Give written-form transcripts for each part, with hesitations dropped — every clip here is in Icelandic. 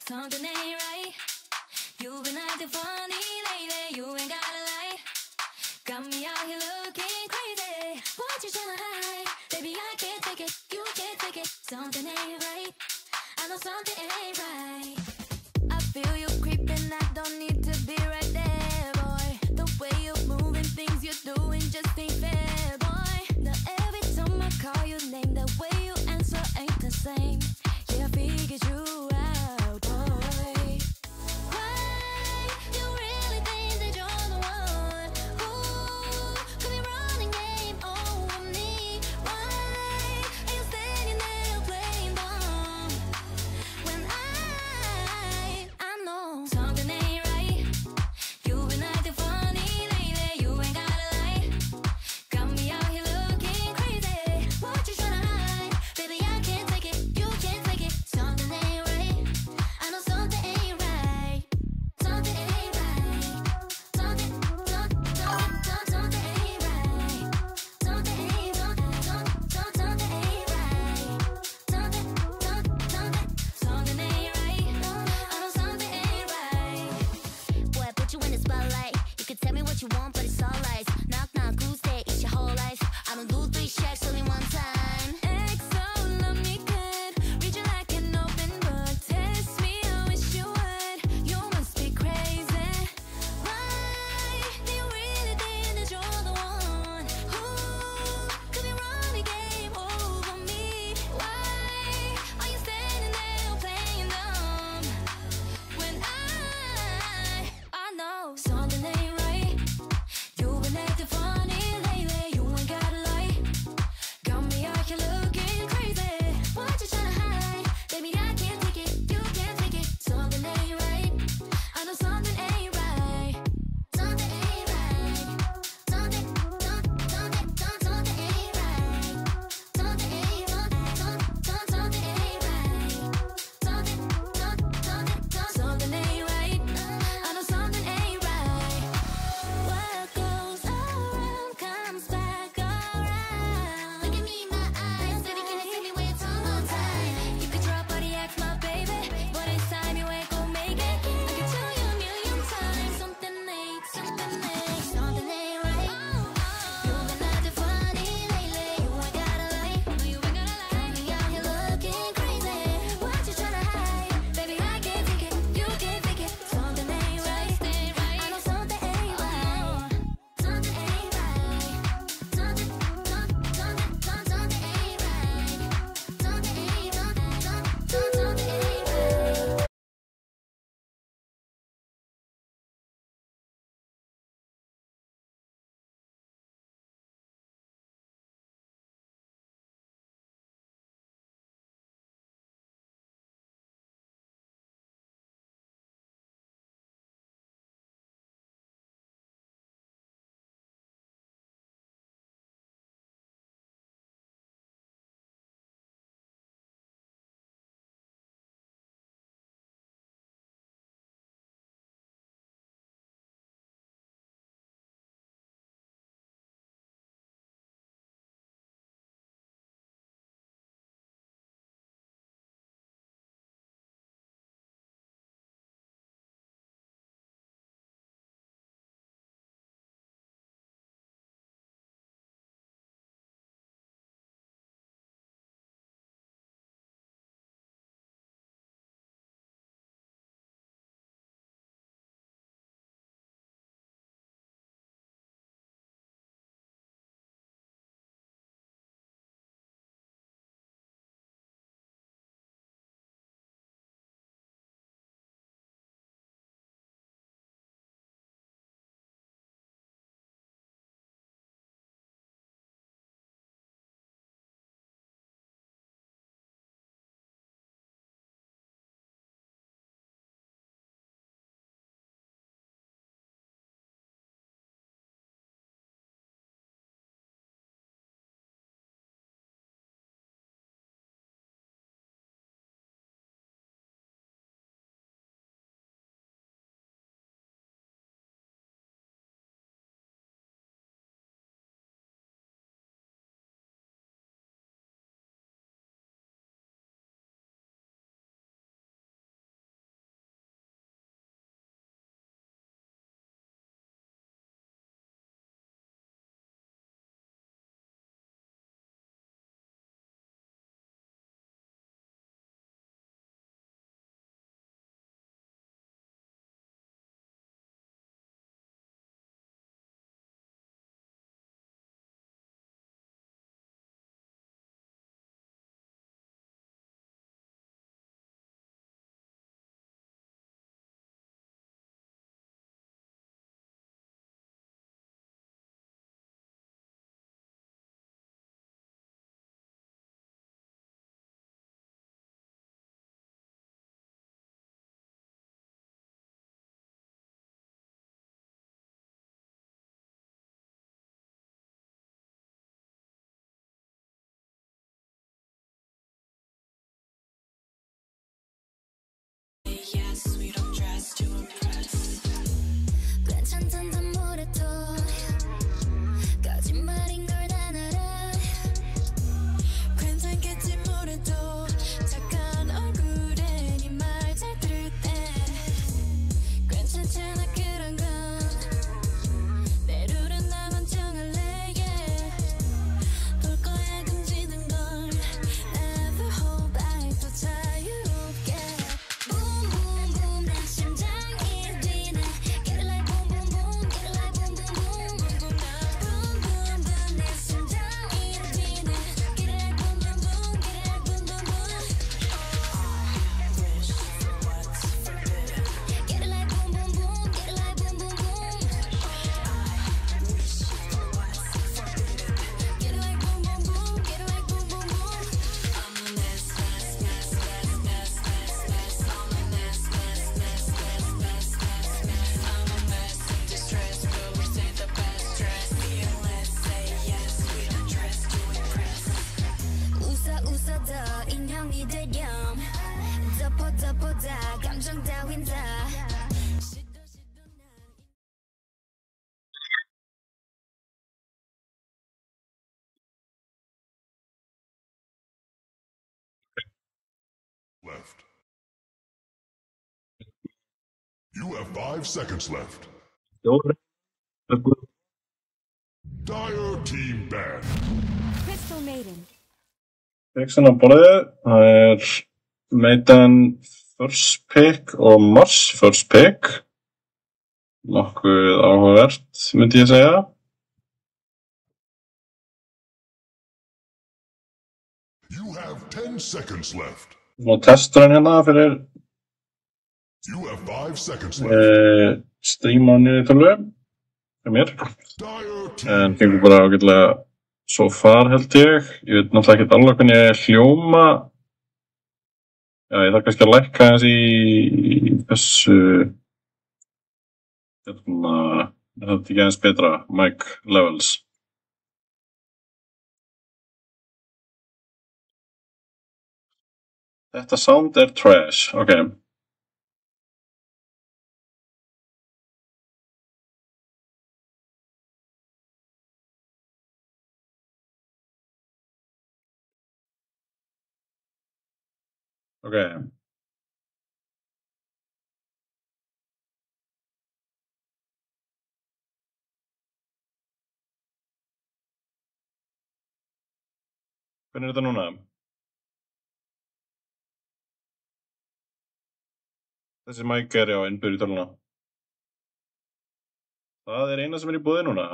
Something ain't right. You've been acting funny lately. You ain't gotta lie. Got me out here looking crazy. What you tryna hide? Baby, I can't take it. You can't take it. Something ain't right. I know something ain't right. I feel you creeping. I don't need to be right there, boy. The way you're moving, things you're doing just ain't fair, boy. Now every time I call your name, the way you answer ain't the same. Yeah, I figured you out, boy. Why you really think that you're the one who could be running game over me? Why are you standing there playing dumb when I 어떻보다 감정 따윈 다 Left. You have 5 seconds left. Dire team ban. Crystal Maiden. Pixin á borðið, það Maiden first pick og Mars first pick. Nokkuð áhugavert, myndi ég segja. You have 10 seconds left. Og testur hann hérna fyrir You have 5 seconds left. streama hann í tölvu fyrir mér. En fengur bara ágætlega so far held ég. Ég veit náttúrulega ekkert alveg hvernig ég hljóma. Já, ég þarf kannski að lækka hans í þessu þetta ekki aðeins betra mic levels. Þetta sound trash, ok. Ok. Hvernig þetta núna? Þessi mic já innbyggður í tölvuna. Það eina sem í boði núna.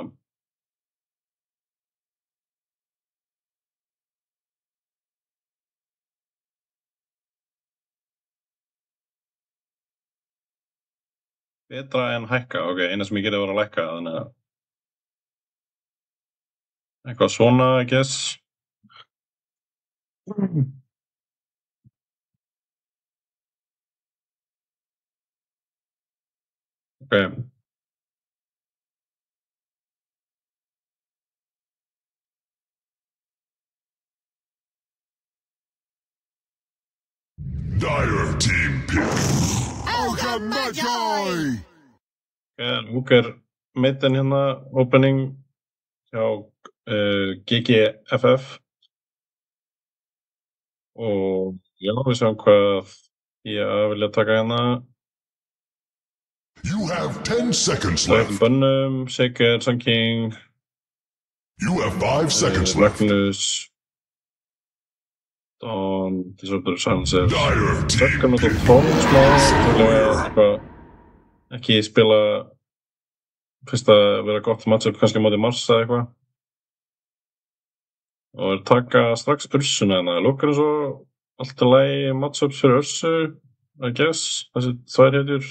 Betra en hækka, ok, eina sem ég gerði var að lækka, þannig að eitthvað svona, I guess. Ok. Dire team pick. Algamajoi! Nú Maiden hérna, opening hjá GGFF. Og já, við sjáum hvað ég vilja taka hérna. You have 10 seconds Sæðum left. Bönnum, Shaker, Sun King, You have 5 seconds left. Magnus, Dawn, Disorder Sunset, Dire team Sökkan og pick. Tom smá, eitthvað ekki spila fyrst að vera gott matchup kannski á móti Mars eða eitthvað. Og taka strax Ursuna hérna, lúkar eins og allt í lagi matchups fyrir Ursu, I guess, þessi tvær hetjur.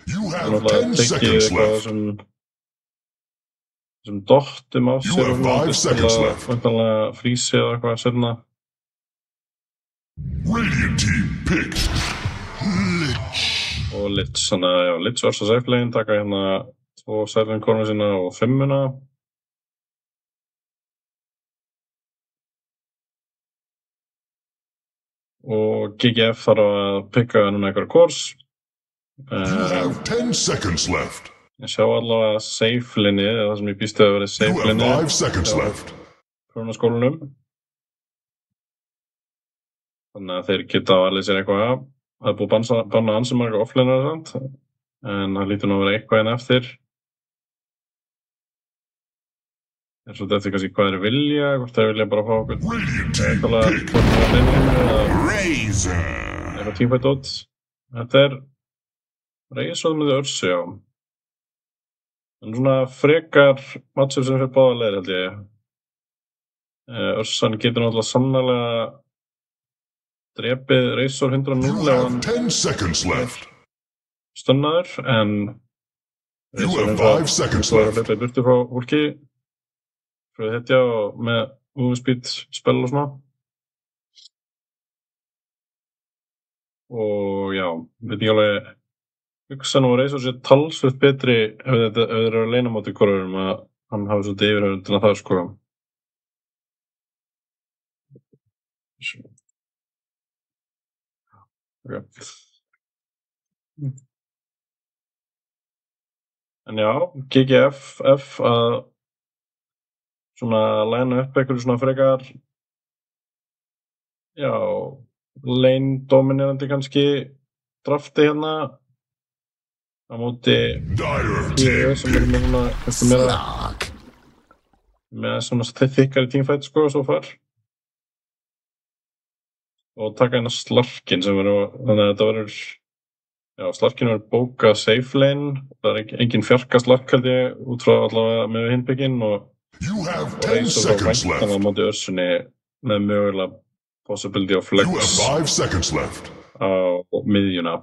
You Það have náttúrulega 10 tekið seconds eitthvað left. sem dottum á You sér have 5 seconds left. væntanlega frísi eða eitthvað sérna. Radiant team pick. Og Lich, þannig að já, Lich versus Safe-legin, taka hérna 2 Silent Corner sína og 5-una. Og GGF þarf að pikka núna einhverja kors. You have 10 seconds left. Ég sjá allavega Safe-linni, eða það sem ég býst að vera You have Safe-linni 5 seconds left. Prófanaskólanum. Þannig að þeir geta valið sér eitthvað. Það er búið að banna ansi marga offlinear og sånt. En það lítur nú að vera eitthvað en eftir. Það er svolítið eftir kannski hvað þeir vilja, hvort þeir vilja bara fá okkur Radiant team eitthvað pick. Razor. eitthvað teamfight út. Þetta Razor með Ursu, já. En svona frekar matchup sem fyrir báða leiðir, held ég. Ursan getur náttúrulega sannarlega drepið Razor 100-0 You ef have hann 10 seconds left. stunnaður, en You Razor have eins og 5 seconds það er að left. hlaupa í burtu frá fólki frá hetja og með moving speed spell og svona. Og já, veit ekki alveg hugsa nú að Razor sé talsvert betri ef þeir eru að leina móti hvorurum að hann hafi svolítið yfirhöndina það, sko. Ok. En já, GGF að svona læna upp einhverju svona frekar já, lane dominerandi kannski drafti hérna á móti PvE sem með svona kannski meira með svona þykkari teamfight sko svo far og taka hérna Slarkin sem þannig að þetta verður já, Slarkin verður bókað safe lane það engin fjarka Slark held ég út frá allavega með hinbygginn og reis og þá væntan á móti Örsunni með mögulega possibility of flex á miðjuna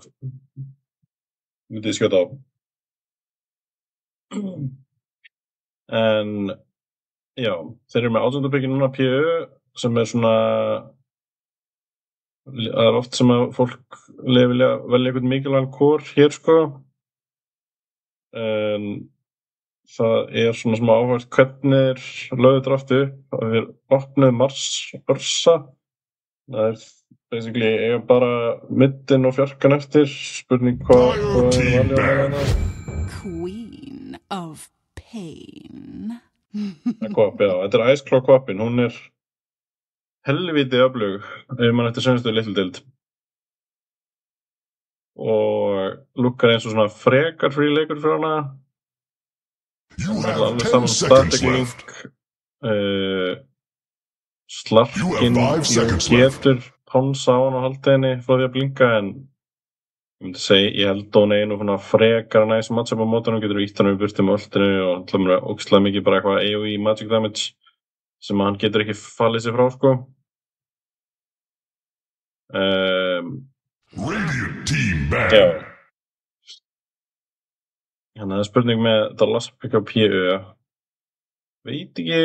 myndið skjóta á en já, þeir eru með 18. picki núna PvE sem svona það oft sem að fólk vilja velja eitthvað mikilvægan core hér sko en það svona smá áhugavert hvernig lögðu drafti upp það opnuð Mars Örsa það basically eiga bara middin og fjarkan eftir spurning hvað valja hana Queen of Pain Kvap, já, þetta Ice Claw Kvapin hún helviti öflug ef mann eftir senstu litlu dild og lukkar eins og svona frekar frí leikur fyrir hana alveg saman static link Slarkin getur ponsa á hann á haldinni frá því að blinka en ég myndi segja, ég held hún einu svona frekar næs matchup á mótunum getur ítt hann við burti með öllinu og hann hlumur ógeðslega mikið bara eitthvað AoE magic damage sem hann getur ekki fallið sér frá sko Radiant Team Band já þannig að spurning með þetta last pick á PvE veit ekki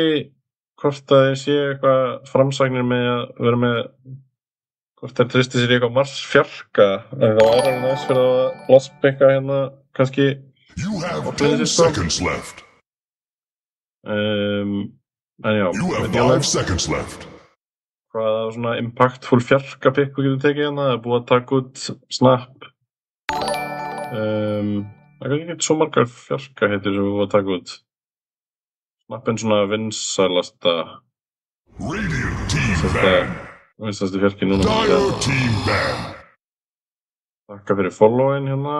hvort að ég sé eitthvað framsagnir með að vera með hvort þeir tristi sér í eitthvað Mars fjarka en það væri næst fyrir að last picka hérna kannski You have 10 seconds left en já You have 5 seconds left hvaða svona impactful fjarka pick við getum tekið hérna það er búið að taka út Snap það er ekki svo margar fjarka heitir sem við búið að taka út Snap svona vinsælasta Radiant Team Band vinstasti fjarki núna Dire Team Band Takka fyrir followin hérna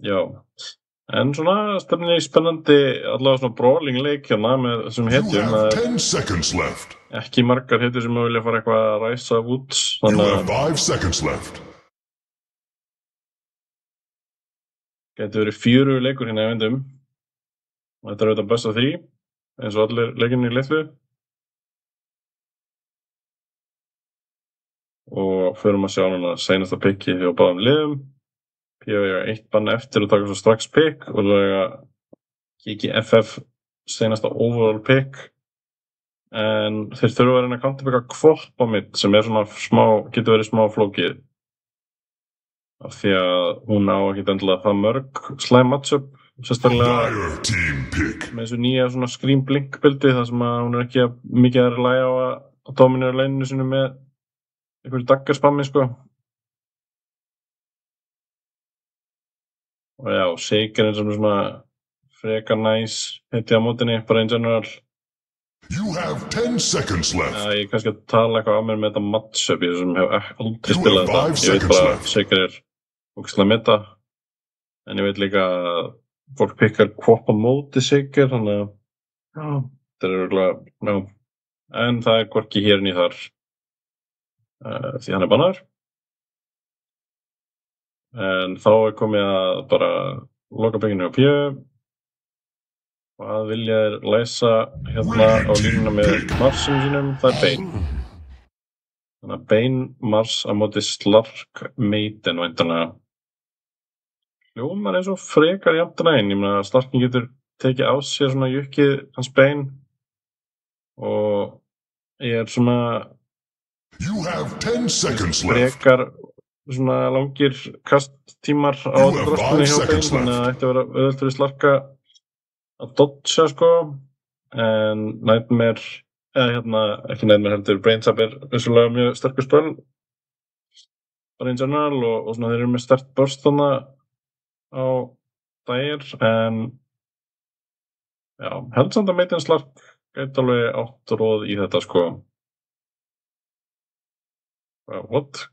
já en svona stefnir í spennandi allavega svona brawling leik hérna með þessum hetjum You have 10 seconds left ekki margar hetjur sem vilja fara eitthvað að ræsa út You have 5 seconds left gæti verið 4 leikur hérna í vendum og þetta auðvitað best af 3 eins og allir leikinni í litlu og förum að sjá núna seinasta picki hjá báðum liðum PvE 1 bann eftir og taka svo strax pick og það GGFF seinasta overall pick en þeir þurfa að reyna að counterpicka Kvop á mitt sem svona smá, getur verið smá flókið af því að hún á ekkert endilega það mörg slæm matchup sérstaklega með þessu nýja svona Scream Blink buildi þar sem að hún ekki mikið að lægja á að dominera laneinu sinu með einhverju daggarspammi sko og já, Shakerinn sem svona frekar næs heiti á mótinni, bara in general You have 10 seconds left ég kannski að tala eitthvað á mér með þetta matchup ég sem hef aldrei spilað þetta ég veit bara að Shaker ógeðslega meta en ég veit líka að fólk pikkar Kvop á móti Shaker þannig að þetta örugglega en það hvorki hér né þar því hann bannaður en þá komið að bara loka bygginu á PvE hvað vilja þeir læsa hérna á línuna með Marsum sínum það Bane þannig að Bane Mars á móti Slark Maiden væntanlega hljómar eins og frekar jafnt einn ég meina að Slarkin getur tekið á sér svona jukkið hans Bane og ég svona You have 10 seconds left frekar svona langir kasttímar á drostunni hjá Bane þannig að það ætti að vera auðvelt fyrir Slarka að dodja sko en Nightmare, ekki Nightmare heldur, Brains Up vissulega mjög sterkur spöl, bara in general, og svona þeir eru með sterkt burst þarna á dagir, en já, held samt að Maiden Slark gæti alveg átt róð í þetta, sko. What?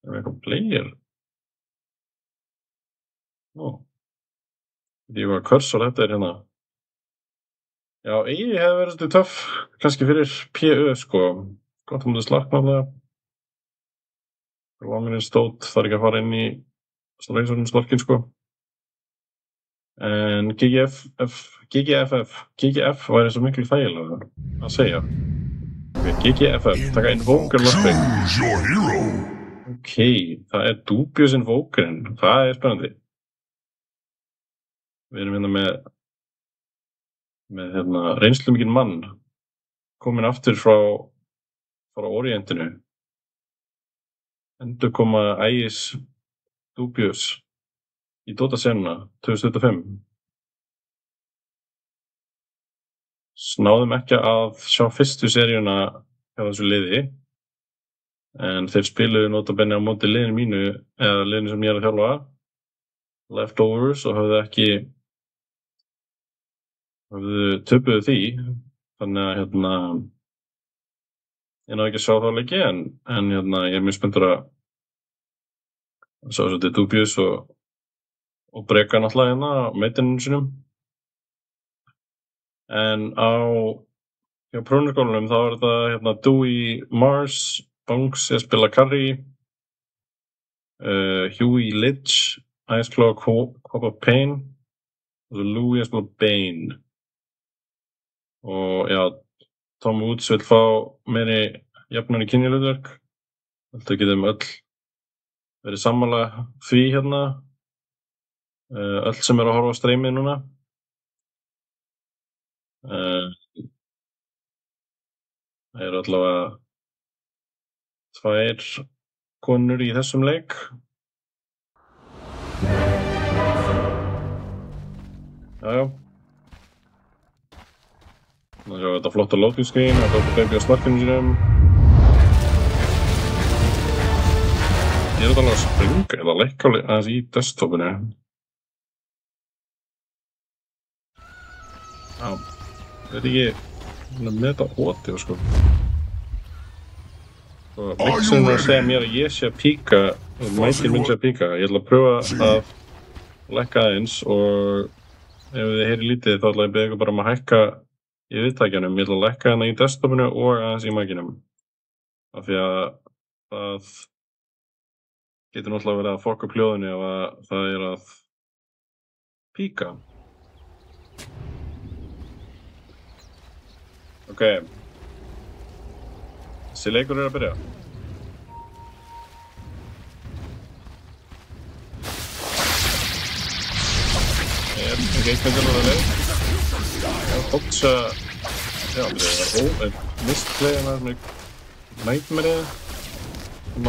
Er eitthvað player? Ég var að cursor þetta hérna. Já, hefði verið svolítið töff, kannski fyrir PU, sko. Gott það Slark náttúrulega. Langurinn stótt, þarf ekki að fara inn í Slarkin, sko. En GGFF væri svo miklu þægilega að segja. Okay, GGFF, taka Invoker Lofting. Ok, það Dubious Invokerinn, það spennandi. Við erum hérna með reynslumikinn mann kominn aftur frá Orientinu. Endurkoma Ægis Dubious í Dota-senuna 2025. Náðum ekki að sjá fyrstu seríuna hjá þessu liði, en þeir spiluðu notabenni á móti liðinu mínu, eða liðinu sem ég að þjálfa, Leftovers, og töpuðu því, þannig að ég náði ekki að sjá þá leiki, en ég mjög spenntur að sjá svo þetta Dubious og breka náttúrulega á Maidinum sínum. En hjá prófnarskólanum þá þetta Dewey Mars, Bunks spila Carry, Huey Lidge, Ice Claw, Cop of Pain, og svo Louis spila Bane. Og já, Tom Woods vill fá meiri jafnari kynjahlutverk. Þetta getum öll verið sammála því öll sem að horfa á streymið núna. Það eru allavega 2 konur í þessum leik. Jájá. Þannig að þetta flotta loading screen, þetta baby á Slarkinu sínum. Ég alveg að springa eða leika aðeins í desktopinu. Já, veit ekki með þetta óti, sko. Mixin að segja mér að ég sé að píka, mækinn minn sé að píka. Ég ætla að pröfa að lekka aðeins, og ef þið heyri lítið þá ætla ég að beða ykkur bara að hækka í viðtækjanum. Ég ætla að lekka hana í desktopinu og aðeins í mækinum. Af því að það getur náttúrulega verið að fokka upp hljóðinu ef það að píka. Ok. Þessi leikur að byrja. Engagementin á það leið. Hotsa... Já, það mistplay með Nightmare.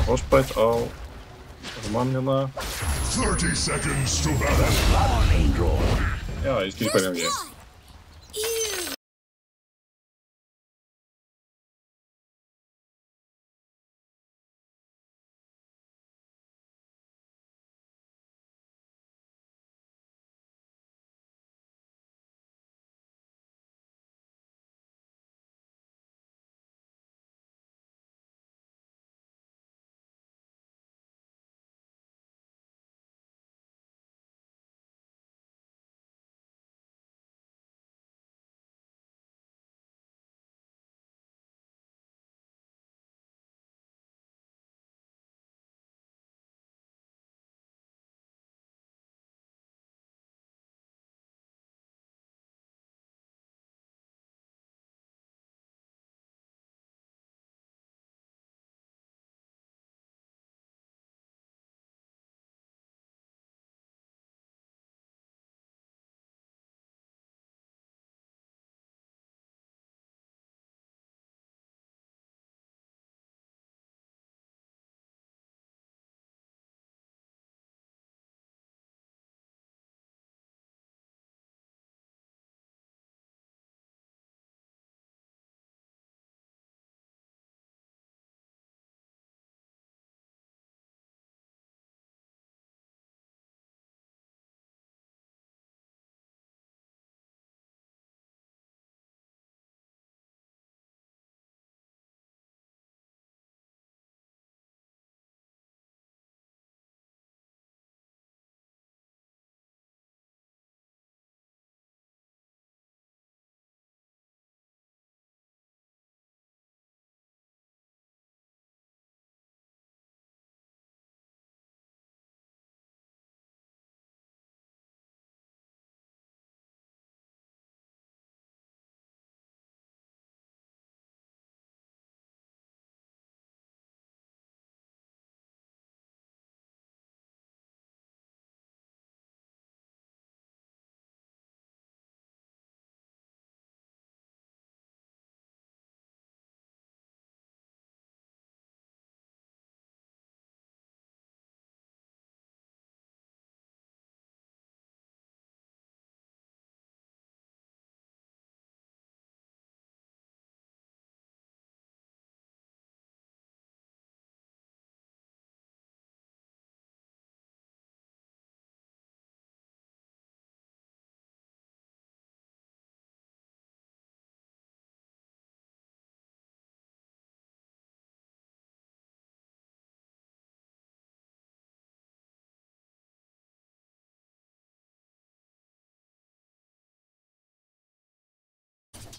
Frostbite á mann hérna. 30 seconds to battle. Já, ég skil hvað ég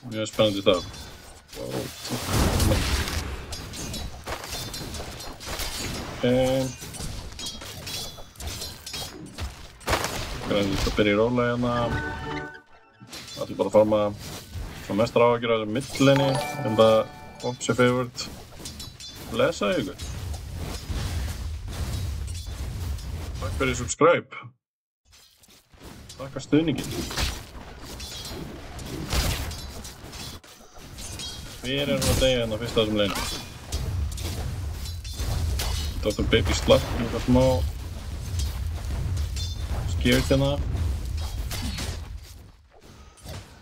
Mjög spennandi stað. Grænlít að byrja í róla hérna. Allir bara að farma svona mestar áhyggjur af þessum millinni. Enda Opsi Favored. Lesa ykkur. Takk fyrir subscribe. Takk fyrir stuðningin. Við erum að deyja hérna fyrst að þessum leynum. Dr. Baby Slap, eitthvað smá skýrt hérna.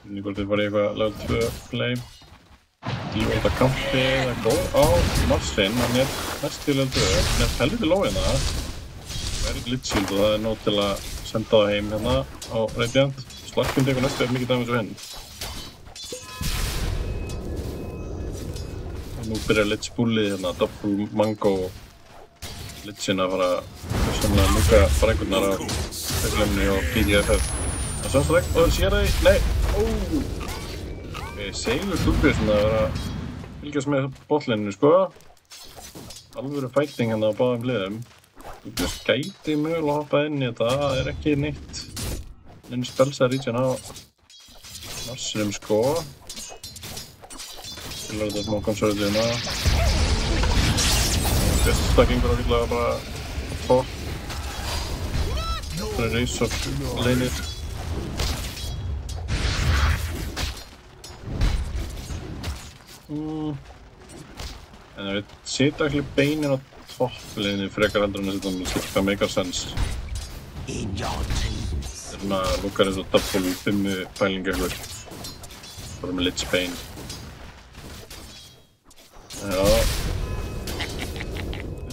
Hvort þið farið eitthvað level 2 flame. Díóta kampi eða góð á Marsinn, hann næst í level 2. Hann helviti low hérna. Það Lich Shield og það nóg til að senda það heim hérna á Radiant. Slakkundi eitthvað næstu mikið dæmis og hinn. Nú byrjar Lich búlið hérna, Double Mango Lichin að fara að múka frænkurnar á Teglemni og PGFF. Það er samstæðlegt og það sér það nei! Ég segjum Dúbjörn að vera að fylgjast með botlininu sko. Alvöru fighting hérna á báðum hliðum. Dúbjörn gæti mögulega að hoppa inn í þetta, það er ekki neitt spelsa region á Marsinum sko. Til að þetta smá konservatíð hérna. Þetta gengur ákveðlega bara topp. Það er reis og leinir. En við setja ekki beinin á toppleininni frekar heldur en að setja með slíka make sense. Það er svona lukkar eins og double 5 pæling eitthvað. Bara með Lich Bane. Já.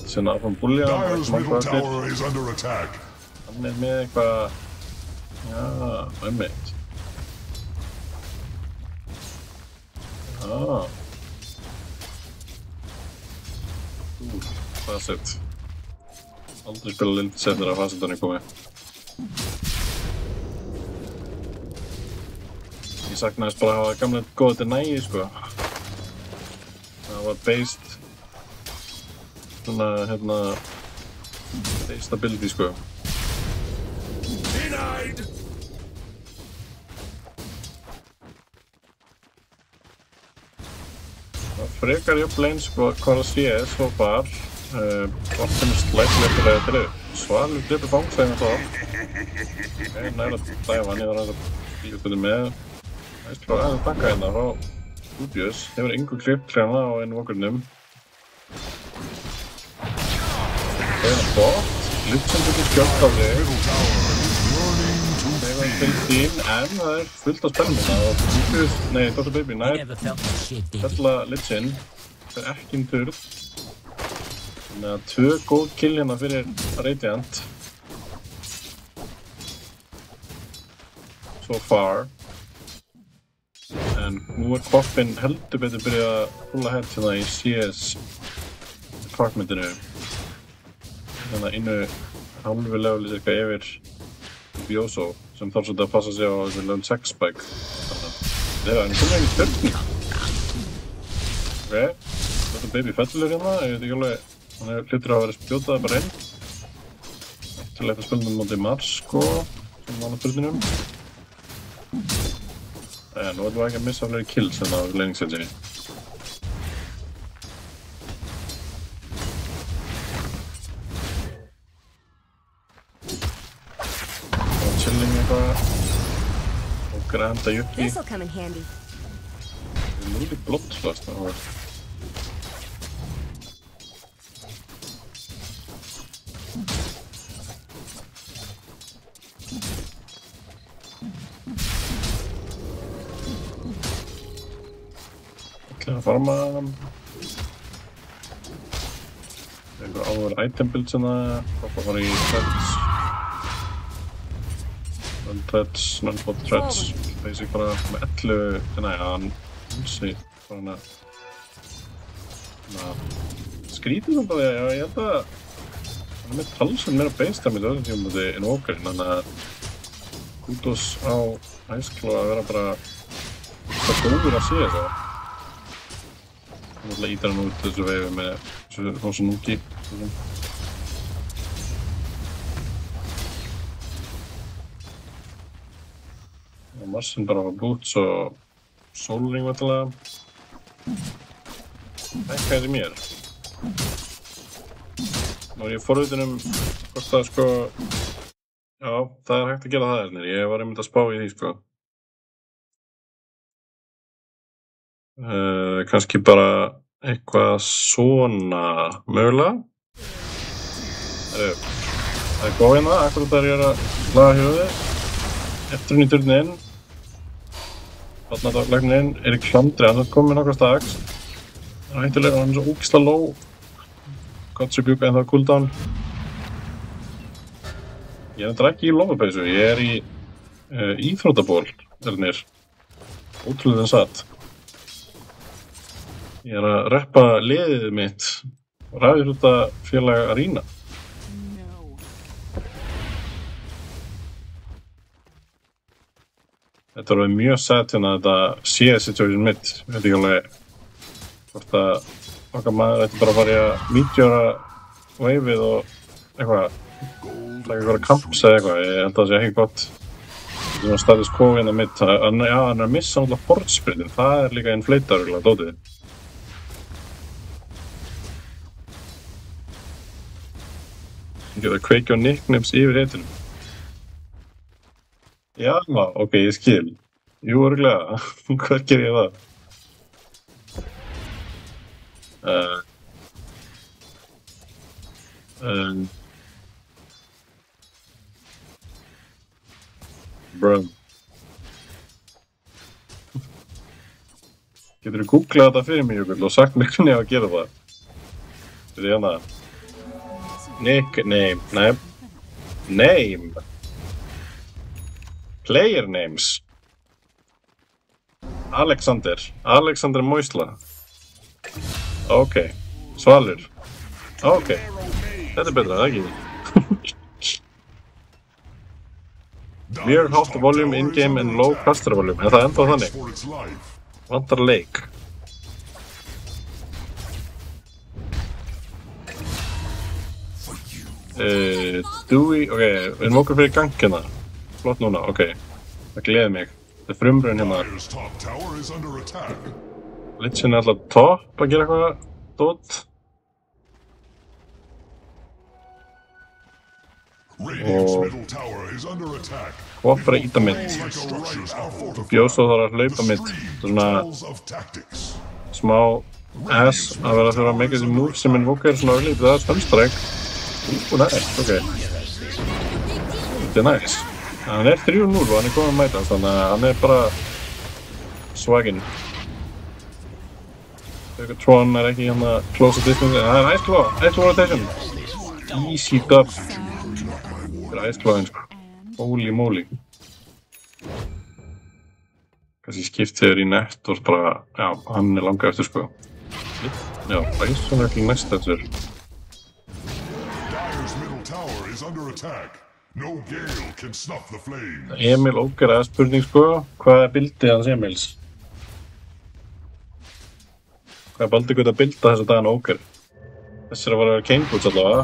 Svona áfram búlja. Dire's middle tower is under attack. Hann með eitthvað. Já, einmitt. Facet. Aldrei spila lill set þegar Facetan er komið. Ég saknaðist bara að hafa gamla góða deny sko. Það var based svona hérna based ability sko. Denied! Frekar jöfn eins hvað það sé svo far. Bottom slightly eftir að þetta Svalur dripur fangsæðinu þá. Næra að dæfa hann, ég var aðeins að fylgjast þetta með. Það er aðeins að taka hérna frá Dúbjörn. Hefur engu klipp hérna á einu okurnum. Það er bot. Lichin getur skjótt á þig. Það er fylgt ín, en það er fullt af spennum hérna. Dúbjörn, nei, Dr. Baby nær fella Lichin. Það er ekki turð. Þannig að 2 góð kill hérna fyrir Radiant. So far. En nú Koppinn heldur betur byrjað að rúlla hett hérna í CS departmentinu. Þannig að innu halvu leveli cirka yfir Bioso sem þarf svolítið að passa sig á þessu level 6 spike. Þannig að hann komið inn í stjörnum. Ok, Dr. Baby fellur hérna, ég veit ekki alveg. Hann hlutur að vera spjótað bara inn. Eftirlega að spilna móti Mars sko, sem var á turninum. Nú ætlum við ekki að missa fleiri kills hérna á leiningssetjunni. Chilling eitthvað. Og grænda Yuki. This'll come in handy. Það er múlið blottslast það var. Að farma einhver áður item build sem það Koppa fara í threads non-threads, non-bot threads basic bara með 11 þannig að hann hansi bara hann skrítið samt að ég held að hann er með talsum meira base damage öðrum tímum þetta en Walkerinn þannig að Kudos á Æsklo að vera bara Það er góður að sé það. Ég ætla að íta hann út þessu veifu með þessu núki. Marsin bara á boots og sólring vantilega. Ekki þessi mér. Nú er ég forvitin hvort það sko... Já, það er hægt að gera það hérna. Ég var einmitt að spá í því sko. Kannski bara eitthvað svona mögulega. Það er góð hérna, akkurat þar ég að laga hjólið. Eftir hún í turnin inn. Vatnadaglæknin inn, Erik Hlandri, hann er komið nokkra stags. Það er hættulega, hann er svo ógeðslega low. Gotsubjúk en það er cooldown. Ég er ekki í lofapeysu, ég er í íþróttaból, Elnir. Ótrúlega satt. Ég er að reppa liðið mitt, rafíþróttafélag Arena. Þetta var mjög sætt hérna þetta CS-situation mitt. Ég veit ekki alveg hvort að okkar maður ætti bara að fara í að meteora waveið og eitthvað, taka eitthvað kamps eða eitthvað. Ég held að það sé ekki gott. Þetta er svona status quo hérna mitt. Já, hann er að missa náttúrulega fortsprintin. Það er líka inflator, dótið. Ég geta að kveikja á nicknames yfir heitinum. Já, ok, ég skil. Jú, örugglega. Hvað ger ég það? Bro. Geturðu googlað þetta fyrir mig, Jökull, og sagt mér hvernig ég á að gera það? Þetta er hérna. Nickname. Nei. Name. Player names. Alexander Moisla. Ok. Svalur. Ok. Þetta er betra, það ekki? Very hot volume in-game and low caster volume. En það er ennþá þannig. Vantar leik. Dewey, ok, við erum okkur fyrir gang hérna. Flott núna, ok. Það gleði mig. Þetta er frumbrun hérna. Litsin er alltaf topp að gera eitthvað dót. Og hvað fyrir að íta mitt. Bjóso þarf að hlaupa mitt. Svona smá ass að vera að make þessi move sem invoker svona öllítið. Það er stunstrike. Nice, ok. Þetta er nice. Hann er 3-0 og hann er komið að mæta, þannig að hann er bara swaginn. Tron er ekki hérna close at distance, það er Ice Claw rotation. Easy dub. Þetta er Ice Clawinn sko. Holy moly. Kanski skipt þegar í nett og bara, já, hann er langa eftir sko. Já, Ice hann er ekki næst eftir. Emil ógeraði spurning sko, hvað er bildið hans Emils? Hvað er Baldur gott að bilda þessa dagana óger? Þessir að vera Kane Boots allavega.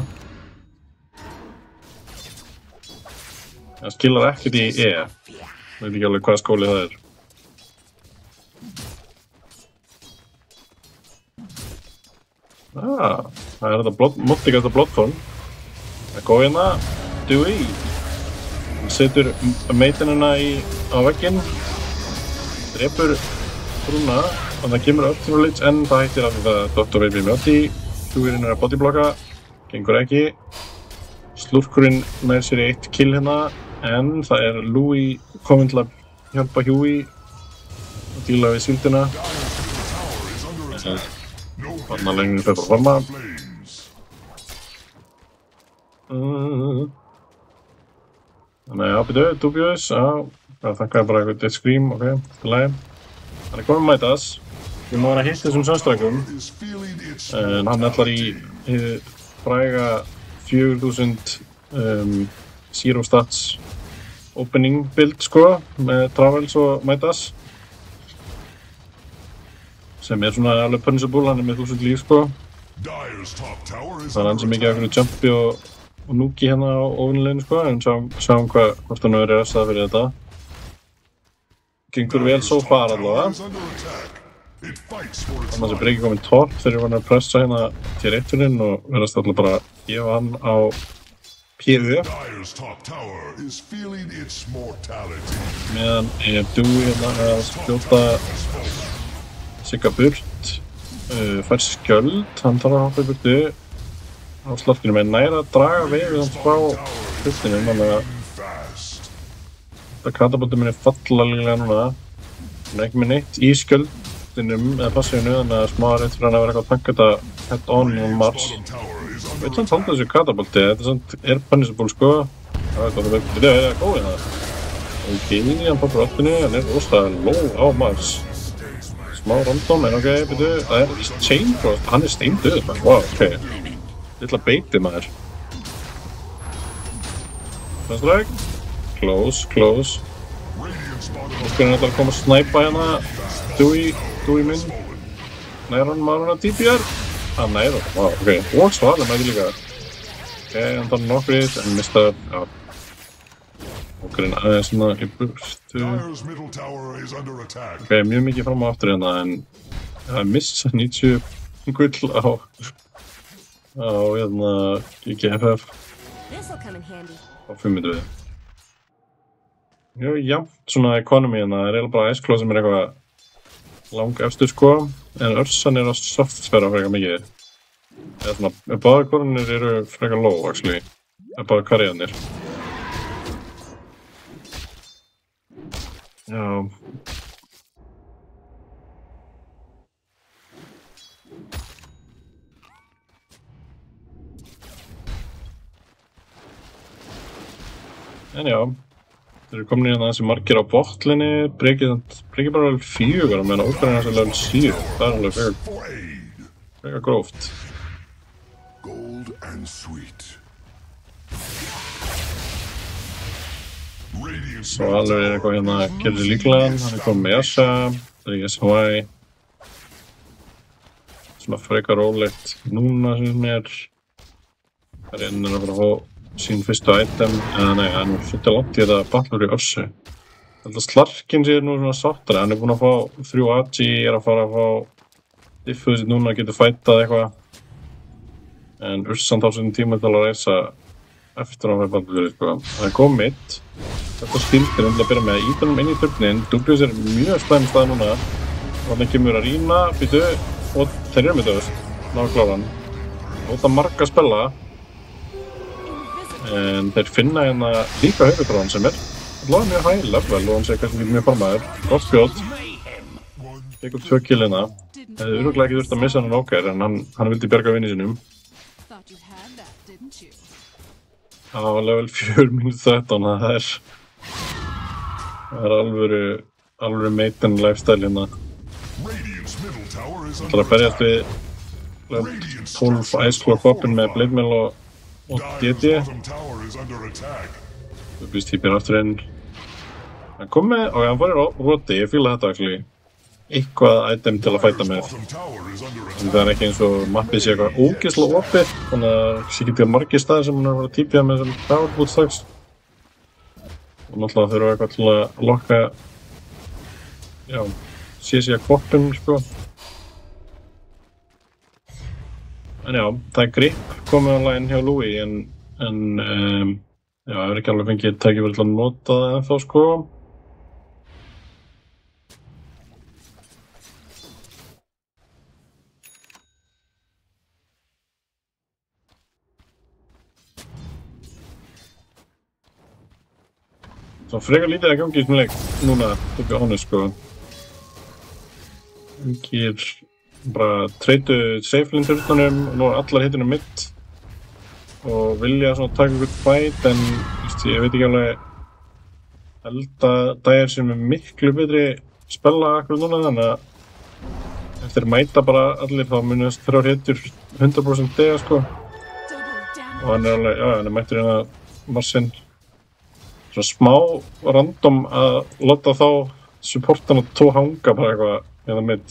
Það skilur ekkert í E. Ég veit ekki alveg hvað skóli það er. Það er þetta móttíkasta bloodform. Það er góð hérna. Dewey. Hann setur meitinina á vegginn. Drepur brúna. Og það kemur upp til Lich en það hættir af það Dr. Baby Mjóti. Hjúirinn er að bodyblocka. Gengur ekki. Slurkurinn með sér í 1 kill hérna. En það er Louis kominn til að hjálpa Huey. Og díla við síldina. Þannig að lengur fyrir að farma. Þannig að ábyrðu, Dubious, já. Það þakkaði bara eitthvað Death Scream, ok, til lagi. Hann er kominn að mætas. Við má hann að hitta þessum sönstrækum. En hann ætlar í fræga 4000 Zero Stats opening build sko, með Travels og mætas. sem svona alveg punishable, hann með 1000 líf sko. Það ansi mikið af einhverju jumpi og núki hérna á ofinleginu sko, en sjáum hvort hann verið restað fyrir þetta. Gengur vel so far allavega. Þannig að Breki kominn topp þegar hann að pressa hérna til rétturinn og verðast alltaf bara að gefa hann á PU. Meðan Dewey hérna að skjóta Sigga burt. Fær skjöld, hann þarf að hoppa í burtu á slarkinu með næra að draga vegið hans frá hlutinum, þannig að þetta katapultum minni falla líklega núna. Hann ekki með neitt í skjöldinum eða passífinu, þannig að smá rétt fyrir hann að vera eitthvað að tanka þetta head-on á Mars. Ég veit samt halda þessu katapulti, þetta er punishable sko. Þetta er góðið það. Ok, hann poppar áttinu, hann er rosalega low á Mars. Smá random, en ok, byrju, það er chain frost, hann er steindauður maður, wow, ok. Lilla beitið maður. Fastræk, close. Óskarinn ætlar að koma að snæpa hérna, Dewey minn. Nær hann maður hann að DPR? Hann nær hann, wow, ok. Og svarlega mæti líka. Ok, hann tar nokkrið, en mistar, já. Óskarinn aðeins svona í burtu. Ok, mjög mikið fram á aftur hérna, en ég missa 90 gull á hérna GGFF á 500. Mjög jafnt svona economy hérna, það er eiginlega bara Ice Claw sem er eitthvað lang efstur sko, en Ursan er á softspera frekar mikið. Eða svona, báðar korunir eru frekar low actually, báðar karriðanir. Já. En já, þeir eru komin í hérna þessi margir á botlinni, Breki bara level 4 meðan Óskarinn er level 7, það er alveg frekar gróft. Svo alveg er eitthvað hérna að gera sér líklegan, hann er komið með Yasha, það er SHY. Svona frekar rólegt núna sem mér. Það er að fara að fá sín fyrstu item, eða nei, hann er svolítið langt í þetta battlur í Ursu. Þetta slarkinn sér nú svona sáttari, hann er búinn að fá 3 AG, er að fara að fá diffuð sér núna, getur fætað eitthvað. En Ursan tar svona tíma til að reysa eftir að hann fær battlur, sko. Það er komið mitt. Þetta skildir til að byrja með að íta inn í turnin, Dubious er mjög slæm stað núna. Og þannig kemur að rýna, býtu, og þeir eru með döðust, ná að klára hann. Óta marga spella. En þeir finna hérna líka höfutróðan sem er alveg mjög high level og hann segir kannski ekki mjög formaður. Gott spjót. Tekur 2 kill hérna. Það hefði örugglega ekki þurft að missa hann okkar en hann vildi bjarga vinni sínum. Á level 4-13, það er alvöru maiden lifestyle hérna. Það ætlar að berjast við level 12 Ice Claw Bobbin með Blade Mail og DD. Það býst típir aftur inn. Hann kom með, og hann var í roti, ég fíla þetta actually. Eitthvað item til að fæta með. En það er ekki eins og mappið sé eitthvað ógeðslega opið, þannig að það sé ekki til margir staðir sem hann er að fara að típja með þessum power boot strax. Og náttúrulega þurfa eitthvað til að lokka, já, CC kvoppin, sko. En já, það er grip komið alveg inn hjá Louis, en já, ég verð ekki alveg fengið tækifæri til að nota það ennþá, sko. Svo frekar lítið að gangi í þessum leik núna, to be honest, sko. Engir bara treytu safe-lane-turtunum og nú er allar hittunum mitt og vilja svona taka einhvern fight en ég veit ekki alveg held að dagir sem er miklu betri spella akkur núna þannig að eftir mæta bara allir þá munast 3 hittur 100% dega sko og hann er alveg, já, hann er mættur hérna Marsinn svona smá random að láta þá supportan og 2 hanga bara eitthvað hérna mitt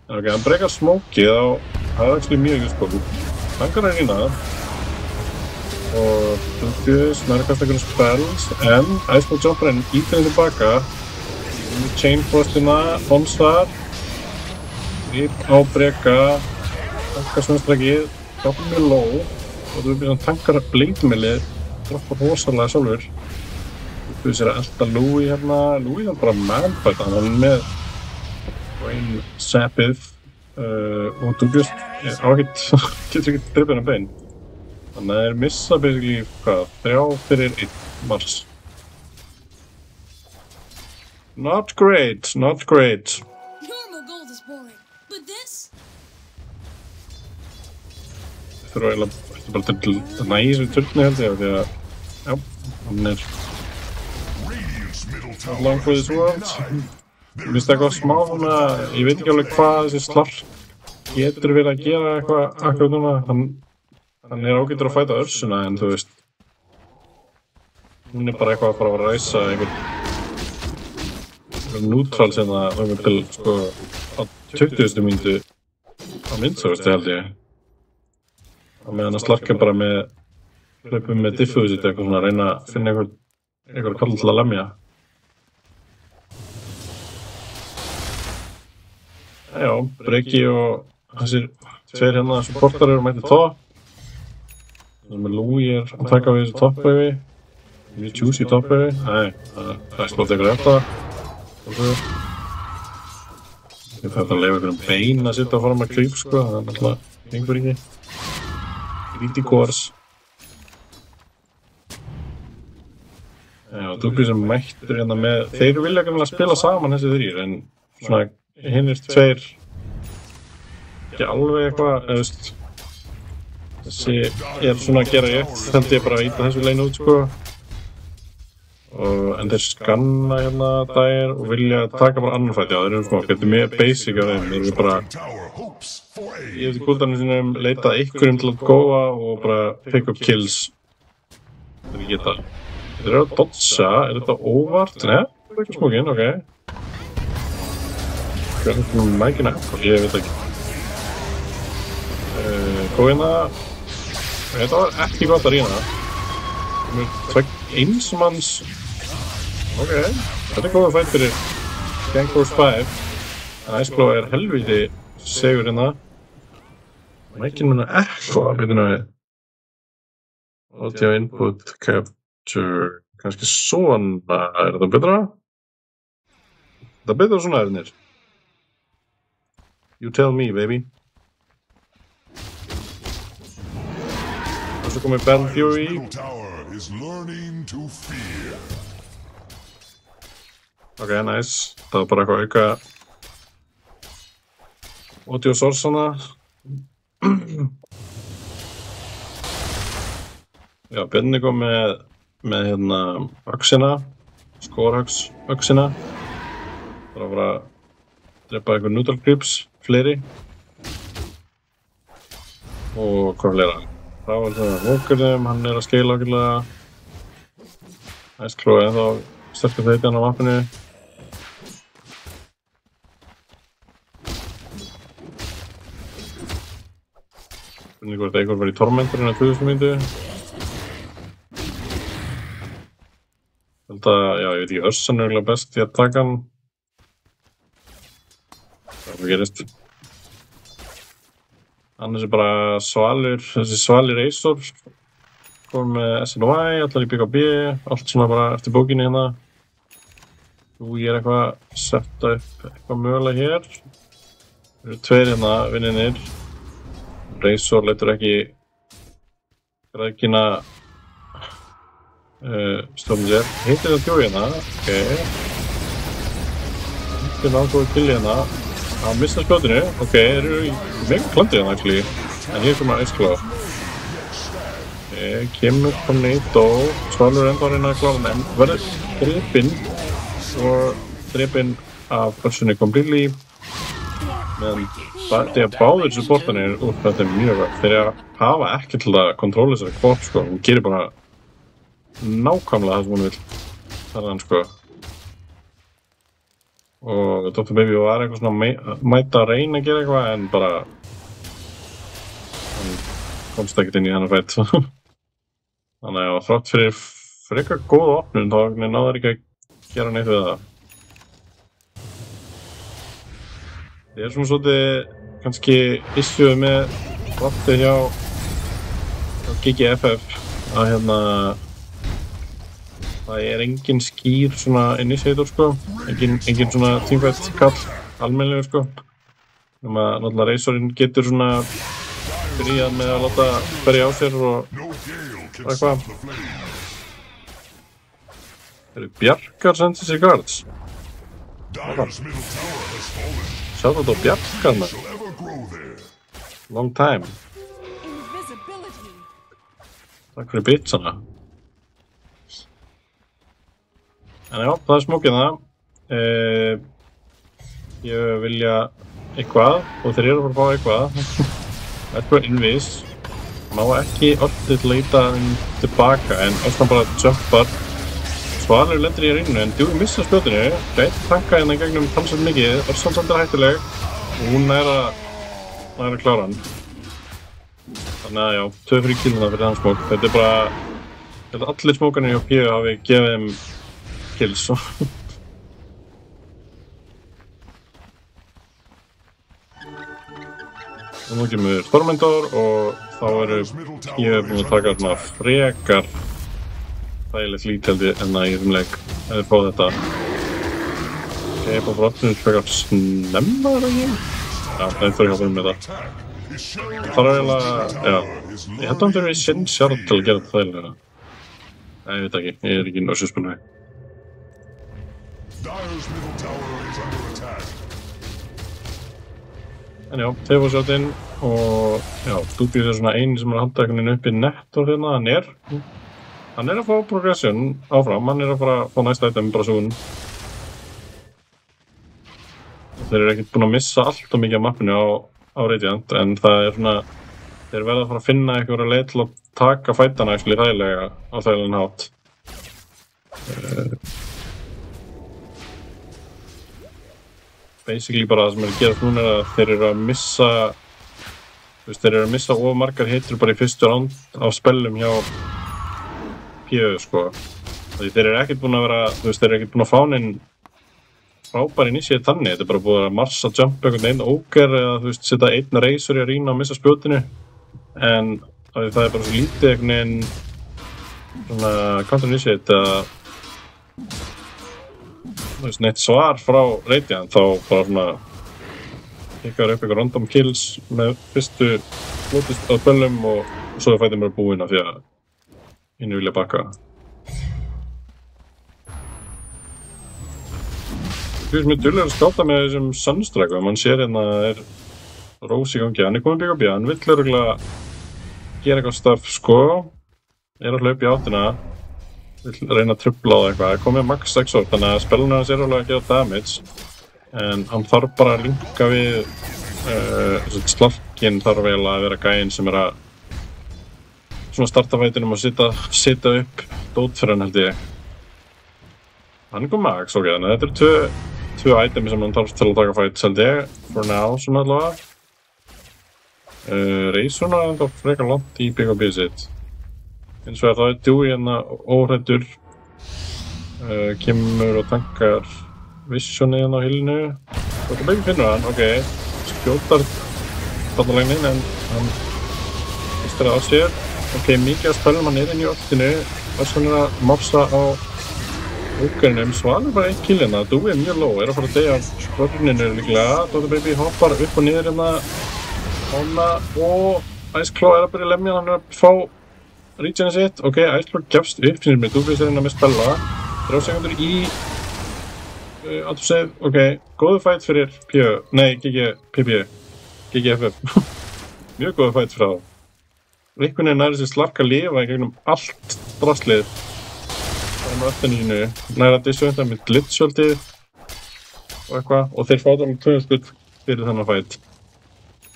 Ok, hann brekar smókið á, það actually mjög useful. Tankar hann það. Og Dubious, nærkast einhvern spells, en Iceball Jumperinn ítir henni tilbaka. Chain Frostina, Onstar. Grip á breka. Tankar svönstrækið, droppar mjög low. Og Dubious tankar bleitmilið, droppar rosalega sjálfur. Dubious að elda Louis hérna. Louis bara manfight, hann er með Rain Sapið og Dubious getur ekki drifið hennar bein. Þannig að þeir missa basically, hvað, 3 fyrir 1 mars. Not great, not great. Normal gold is boring, but this? Þeir þurfa eiginlega bara til að næja þessu turni held ég, því að, já, hann er long for this world. Mér finnst eitthvað smá svona, ég veit ekki alveg hvað þessi Slark getur verið að gera eitthvað akkurat núna. Hann er ágætur að fæta Ursuna, en þú veist, hún er bara eitthvað að fara að ræsa einhvern neutral sem það til, sko, á 20. mínútu á minnstakosti held ég. Á meðan að Slark er bara með, hlaupum með diffusit eitthvað svona, að reyna að finna einhver kall til að lemja. Já, Breki og þessir tveir hérna supportar eru mætið top. Þannig að Louis er að taka við þessu top-wave. Mjög juicy top-wave. Nei, það er slótt ykkur eftir það. Ég þarf að leifa ykkur bein að sitja fram að creep, sko. Það er náttúrulega gengur ekki. Greedy Cores. Já, Dubious sem mættur hérna með... Þeir vilja ekki spila saman þessi þrír, en svona... Hinnir tveir ekki alveg eitthvað, eða veist þessi er svona að gera rétt, held ég bara að íta þessu leinu út, sko. En þeir skanna hérna dagir og vilja taka bara annan fætt, já þeir eru svona, þetta er mjög basic af þeim, þeir eru bara í eftir kuldarnir sínum leitað einhverjum til að góa og bara pick up kills þeir geta. Þeir eru að dodsa, er þetta óvart? Nei, það er ekki smókin, ok. Hvernig mækina? Ég veit ekki. Góðina. Þetta var ekki gott að rýna. Það er tvekk einsmanns. Ok, þetta er góða fætt fyrir Gang Force 5. Iceball er helviti segur hérna. Mækinn mun að eitthvað að byrja við. Audio input capture. Kannski svona. Er þetta betra? Þetta er betra svona erðinir. You tell me, baby. Og svo komið Battle Fury. Ok, nice. Það var bara eitthvað auka audio source-ana. Já, Björni kom með hérna öxina, Scorehawks-öxina. Það var að fara að drepa einhver neutral creeps. Fleiri og hvað fleira? Það var það Walkerðum, hann er að skeila ákveðlega. Iceclaw er ennþá sterkur þeitin á vappinu. Spurning hvort einhver var í Tormentorinn á 2000 mínútu. Held að, já, ég veit ekki, Ursan er eiginlega best í að taka hann. Hvað gerist? Annars er bara svalur, þessi svalir Razor kom með SNY, allar í BKB, allt svona bara eftir bókinni hérna. Nú ég er eitthvað að setja upp eitthvað mögulega hér. Það eru tveir hérna vinninir. Razor leitur ekki grækina stofnum sér. Hittir það tjói hérna, ok. Hittir náttúrulega til hérna. Hann missar skjótinu, ok, þeir eru í mega klandið hann actually, en hér kommer Iceclaw. Ok, kemur Tornado, Svalur enda að reyna að klára hann, en verður drepinn og drepinn af Ursunni completely. Men þegar báðir supportanir út þetta er mjög vel, þeir hafa ekki til að kontróla þessari kvot, sko, hún gerir bara nákvæmlega það sem hún vil. Það er hann, sko. og Dr. Baby var eitthvað svona mæta að reyna að gera eitthvað en bara hann komst ekkert inn í hennar fætt. Þannig að þrátt fyrir frekar góða opnun þá náður ekki að gera neitt við það. Ég svona svolítið kannski issue með loftið hjá GGFF að það engin skýr svona initiator sko, engin svona teamfight kall almennilega sko. Náttúrulega Razorinn getur svona byrjað með að láta berja á sér og eitthvað. Eru Bjarkar sendið sér guards? Sjá þetta á Bjarkarna. Long time. Takk fyrir bitsana. En já, það smókið það. Ég vilja eitthvað og þeir eru að fara að fá eitthvað. Eitthvað innvís. Má ekki alltaf leita tilbaka en alltaf bara jumpar. Svalur lendir í reynu en Dewey missa spjótinu. Gæti tanka hérna í gegnum talsveit mikið. Orsansand hættuleg. Og hún nær að klára hann. Þannig að já, 2 frí killina fyrir hann smók. Þetta bara... allir smókarnir hjá P hafi gefið þeim kills. Og nú kemur Tormentor og þá eru P búin að taka svona frekar þægilegt líteldi en það í þessum leik ef þeir fá þetta. Ok, bara fráttunum frekar snemma er það ekki? Já, þeir þurfa að hjálpa með þetta. Það er eiginlega, já, ég held að hann þurfi sinn sjálf til að gera þetta þægilega. Nei, ég veit ekki, ég er ekki nörsuspunni. En já, þeir fór sjátt inn og já, Dúbís er svona eini sem er að halda einhvern veginn upp í nettor hérna, hann er að fá progression áfram, hann er að fara að fá næsta item bara svo. Þeir eru ekkert búin að missa allt og mikið af mappinu á Radiant, en það er svona, þeir verða að fara að finna einhverja leið til að taka fætana actually þægilega á þægilegan hátt. Basically bara það sem er að gerast núna er að þeir eru að missa, þeir eru að missa of margar hitur bara í fyrstu round á spellum hjá PvE sko. Því þeir eru ekkert búin að vera, þeir eru ekkert búin að fá neinn frábær initiate þannig, þetta er bara búið að marsa jump einhvern veginn óger eða setja einn Razor í að rýna og missa spjótinu. En það er bara svo lítið einhvern veginn svona counter initiate eða neitt svar frá Radiant þá bara svona kikkaður upp eitthvað random kills með fyrstu flotist á spellum og svo er fætið mér búinn af því að henni vilja baka. Þú veist mér dullir að skáta með þessum Sunstrike og mann sér hérna er Rose í gangi, hann er komin BKB, hann vill örugglega gera eitthvað stuff sko, er að hlaupa í áttina, vill reyna að trufla á það eitthvað, er komið max 6 orð, þannig að spellinu hans er alveg að gera damage en hann þarf bara að linka við slarkinn þarf vel að vera gæinn sem er að svona starta fætinum og setja upp dót fyrir hann held ég. Hann er komið max, ok, þannig að þetta eru tvö itemi sem hann þarf til að taka fights held ég, for now svona allavega. Razorna er enda frekar langt í BKB sitt. Hins vegar það er Dewey hérna óhræddur, kemur og tankar Visionið hérna á hillinu. Dr. Baby finnur hann, ok, skjótar þarna legnin en hann mistir það á sér. Ok, mikið að spellum hann inn í öltinu, Vision er að mopsa á ógarinnum, Svalur bara eitt kill hérna, Dewey er mjög low, er að fara að deyja af vögninu líklega. Dr. Baby hoppar upp og niður hérna ána og Ice Claw er að byrja að lemja, hann er að fá regionið sitt. Ok, Ice Claw gefst upp, finnir mér, Dewey er hérna með spella, 3 sekundur í autosave, ok, góðu fight fyrir GGFF, mjög góðu fight fyrir þá. Einhvern veginn næri sér slark að lifa í gegnum allt draslið. Það er með öllinu sínu, næri að disjointa með glitch-sjöldið og eitthvað og þeir fá það með 2 skudd fyrir þennan fight.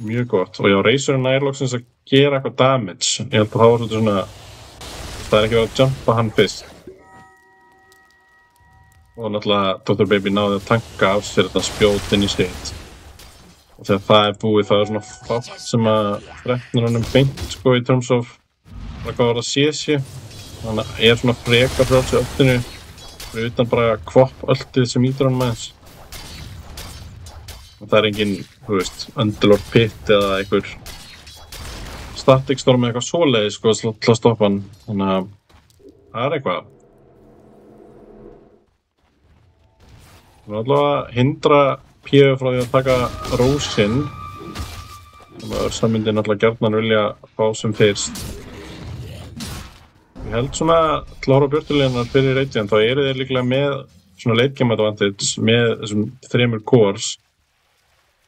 Mjög gott og já, Razorinn næri loksins að gera eitthvað damage. Ég held að það var svolítið svona, það er ekki verið að jumpa hann fyrst. og náttúrulega Dr. Baby náði að tanka af sér þetta spjót inn í sitt. Og þegar það búið þá svona fátt sem að þreknir honum beint sko í terms of hvað var að CC. Þannig að svona frekar frá þessu öllinu fyrir utan bara kvopp-öltið sem ítur honum aðeins. Og það engin, þú veist, Underlord Pit eða einhver Static Storm eða eitthvað svoleiðis sko til að stoppa hann. Þannig að það eitthvað. Það allavega hindra P.O. frá því að taka rósinn. Sem að Ursa-myndi náttúrulega gjarnan vilja fá sem fyrst. Ég held svona til að horfa björtuleginar fyrir Radiant þá eru þeir líklega með svona late game advantage með þessum 3 cores.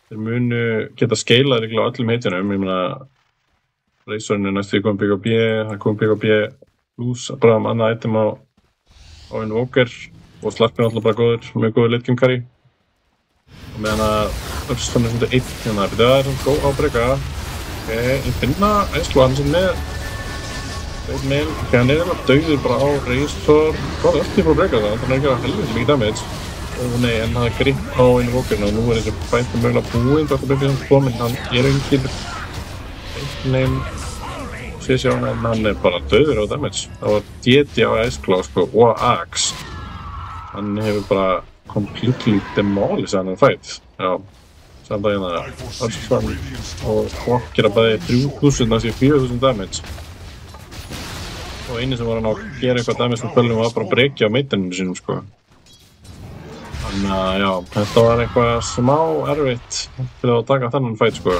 Þeir munu geta skeilað líklega á öllum heitjunum. Ég meina Razorinn næstu komið byggja á B, hann komið byggja á B plus bara annað item á Invoker og Slarpin alltaf bara góður, mjög góður late game carry. Og meðan að Ursan svona 1 hérna, það svona góð ábreyka. Ég finna Æslu sem með meil, hann alveg dauður bara á Razor. Hvað öllum frá að breyka það, þannig að gera helviti mikið damage. Og nei, en það grip á Invokerinn og nú þessi fættum mögulega búinn Dr. Baby sem kominn, hann engin nein CC á hann, en hann bara dauður á damage. Það var DD á Æslu sko, og Axe. Hann hefur bara completely demolished hann fætt. Já, samt að hérna Ursan og Quack gera bæði 3000, næstu 4000 damage. Og eini sem var hann að gera eitthvað damage með spölum var bara að breykja á meitininu sínum sko. Þannig að já, þetta var eitthvað smá erfitt fyrir að taka þennan fætt sko.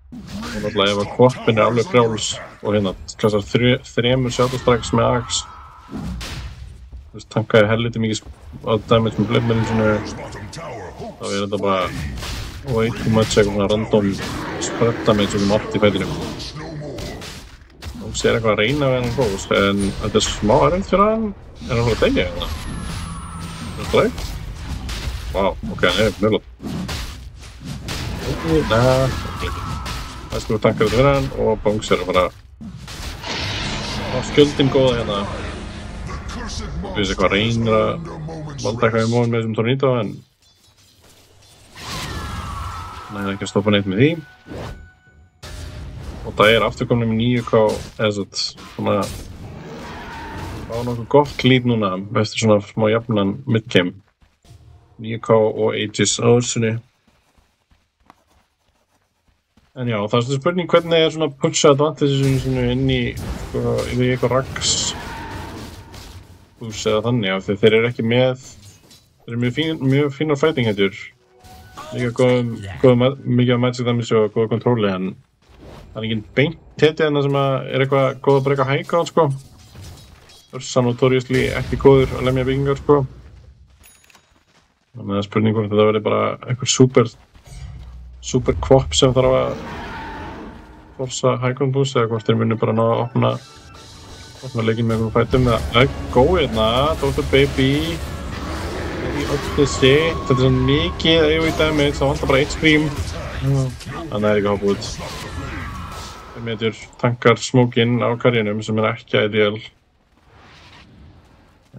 Og náttúrulega ef að Quappin alveg frjáls og hérna klassar 3 Shadow-strikes með Axe. Þú veist, tankaði helviti mikið á damage með blöðmenninu sinu. Þá þetta bara way too much eitthvað svona random spread damage um allt í fætinu. Hún sér eitthvað að reyna við hennan Rós, en þetta smá erfitt fyrir hann. Hann að degja hérna. Það slægt? Vá, ok, hann mjög ekki. Það sko tankar þetta fyrir hann og Bongs að bara á skjöldin góða hérna. Þú veist eitthvað reynir að valda eitthvað í móðin með þessum Tornado, en hann ekki að stoppa neitt með því. Og það afturkomnum með 9K eða svona á nokkuð gott lead núna eftir svona smá jafnan mid-game. 9K og Aegis á Ursunni. En já, það er spurning hvernig svona pusha advantage inn í eitthvað Rax bús eða þannig, af því þeir eru ekki með þeir eru mjög fínar fighting hættur. Líka mikið af magic damage og góða kontróli, en það engin beint hetið hérna sem er eitthvað góð að breyka high ground sko. Ursa notoriously ekki góður að lemja byggingar sko. Þannig að spurning hvort þetta verði bara einhver super kvop sem þarf að forsa high ground boost eða hvort þeir muni bara ná að opna leikinn með einhverjum fætum. Það er góð hérna, Dr. Baby í öllu sitt. Þetta er svo mikið AoE damage, það vantar bara 1 scream. Þannig að ekki hoppa út. Þeir meður tankar smókinn á karjunum sem ekki ideal.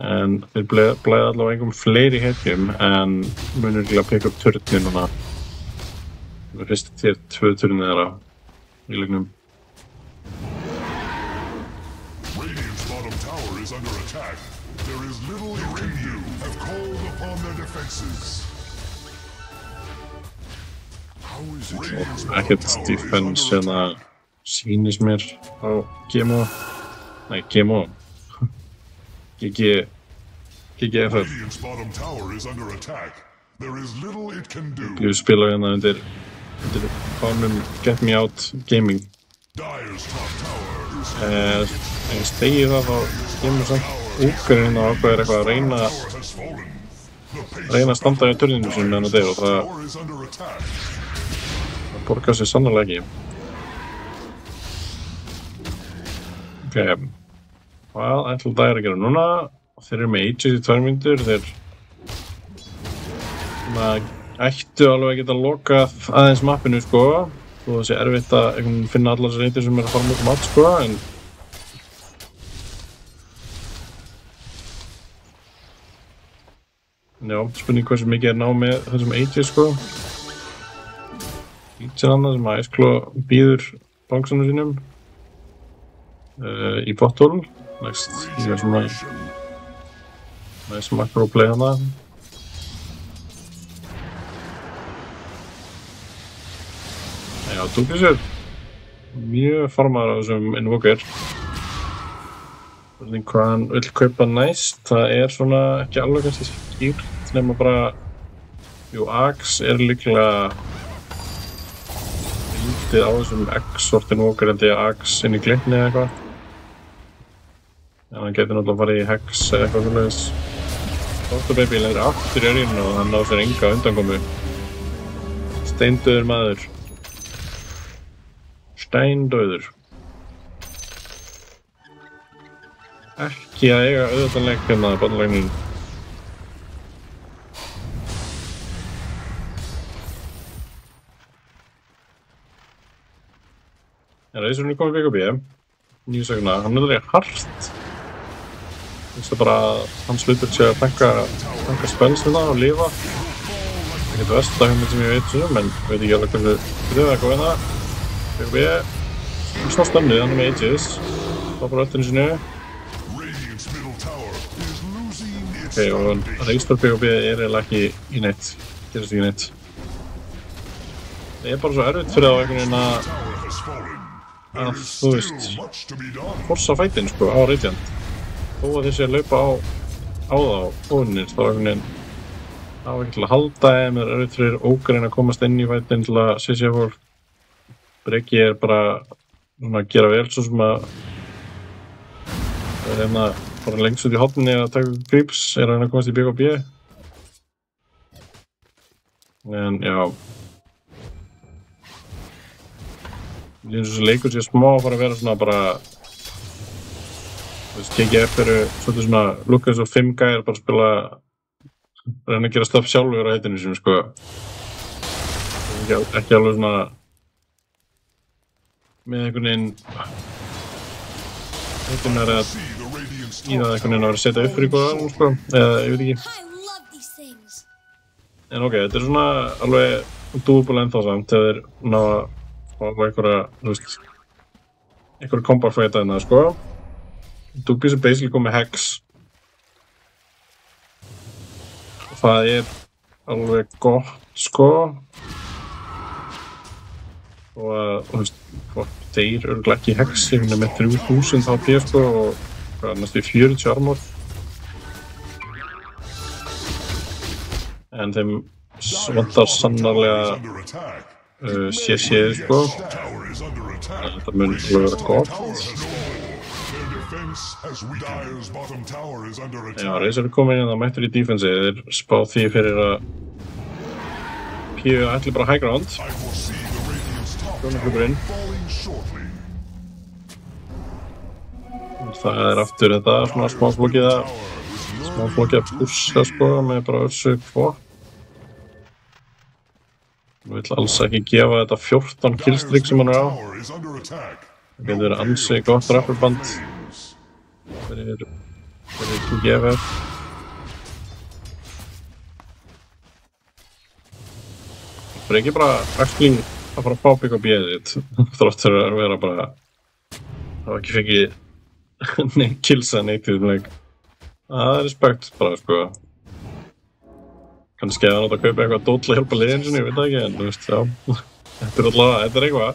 En þeir blæða allavega einhverjum fleiri hetjum en munur ekki að peka upp turni núna. Við fyrstu til 2 turni þeirra í leiknum. Radiant's bottom tower is under attack. There is little you can do. Have called upon their defenses. Ekkert defense hérna sýnist mér á GMO. Nei, GMO. GGFF. Radiant's bottom tower is under attack. There is little it can do. Ég spila hérna undir fánum Get Me Out Gaming. Dire's top tower is Ef ég stegi það þá kemur samt úkurinn og ákveður eitthvað að reyna að standa í turninu sinni meðan þetta og það borgar sig sannarlega ekki. Ok, hvað ætla Dire að gera núna? Þeir eru með Aegis í 2 mínútur, þeir ættu alveg að geta lokað aðeins mappinu sko, þó það sé erfitt að finna allar þessar reytir sem eru að fara mútið mat sko, en Já, spurning hversu mikið ná með þessum Aegis, sko. Lítið annað sem að Ice Claw býður bánksanum sínum í botthole. Next, ég svona nice macro play hana. Já, Dubis mjög formaður á þessum Invoker. Spurning hvað hann vill kaupa næst, það svona ekki alveg kannski skýrt nema bara jú, Axe líklega lítið á þessum X-sort Invoker held ég Axe inn í Glitni eða eitthvað. En hann getur náttúrulega að fara í Hex eða eitthvað svoleiðis. Doctor-Baby lendir aftur í areinu og hann ná sér enga undankomu. Steindauður maður. Steindauður. Ekki að eiga auðvitað leik hérna botnlægnin. Reisurinn komið BKB. 9 sekundna. Hann alveg hart. Það bara hans hlutur sé að tanka spells hérna og lifa. Það getur versta hugmynd sem ég veit sem, en veit ekki alveg hversu það er góð hérna. BKB. Hann slá stömmið, hann með Aegis. Stoppar öllinu sinu. Ok, og Reistor BKB eiginlega ekki í neitt. Gerast ekki neitt. Það bara svo erfitt fyrir þá einhvern veginn að þú veist, forsa fætinn sko á Radiant. Þó að þessi að laupa á þá óvinnir, þá einhvern veginn á ekki til að halda þeim, erfitt fyrir Ogreinn að komast inn í fætinn til að sisja fólk. Breki bara svona að gera vel svo sem að reyna bara lengst út í horninni að taka creeps, að reyna að komast í BKB. En já. Ég finnst þessi leikur sé smá að fara að vera svona bara þú veist, KGF svolítið svona lukka eins og 5 gæjar bara að spila reyna að gera stöff sjálfur á heitinu sem sko ekki alveg svona með einhvern veginn heitinu að í það einhvern veginn að vera að setja upp fyrir góða sko, eða ég veit ekki. En ok, þetta svona alveg doable ennþá samt þegar þeir ná að fá einhverja, þú veist, einhverja combo-fighta hérna, sko. Dubis basically komið Hex. Það alveg gott, sko. Og að, þú veist, þeir örugglega ekki Hex, ég finna með 3000 HP, sko, og næstu 40 armor. En þeim vantar sannarlega CC, sko. Þetta mun alveg vera gott. Já, Reisur komið inn að mættur í defensi. Þeir spá því fyrir að P.U. ætli bara high ground. Sjónarklúkurinn. Það aftur þetta svona smáflókið að pússa, sko, með bara össu kvot. Ég vil alls ekki gefa þetta 14 killstreak sem hann á. Það getur verið ansi gott rapperband fyrir KGF. Það ekki bara actually að fara að fá BKB-ið þitt þrátt fyrir að vera bara það var ekki fengið kills eða neitt í þessum leik. Það respekt bara, sko. Kannski að hann átt að kaupa eitthvað dót til að hjálpa liðinu sinni, ég veit það ekki, en þú veist, já. Þetta allavega, þetta eitthvað.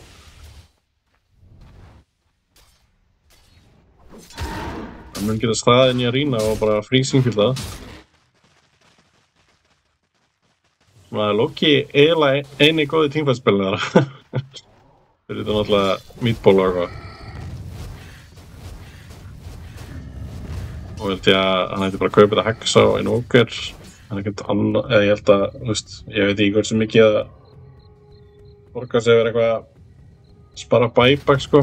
Hann mun geta staðið inn í arína og bara freezing-fylta. Svona Loki eiginlega eini góði teamfight-spilin þar. Fyrir þetta náttúrulega meatball og eitthvað. Og held ég að hann hætti bara að kaupa þetta Hex á Invoker. Það ekkert annað, eða ég held að, þú veist, ég veit ekki hversu mikið að borga sig yfir eitthvað að spara buyback, sko.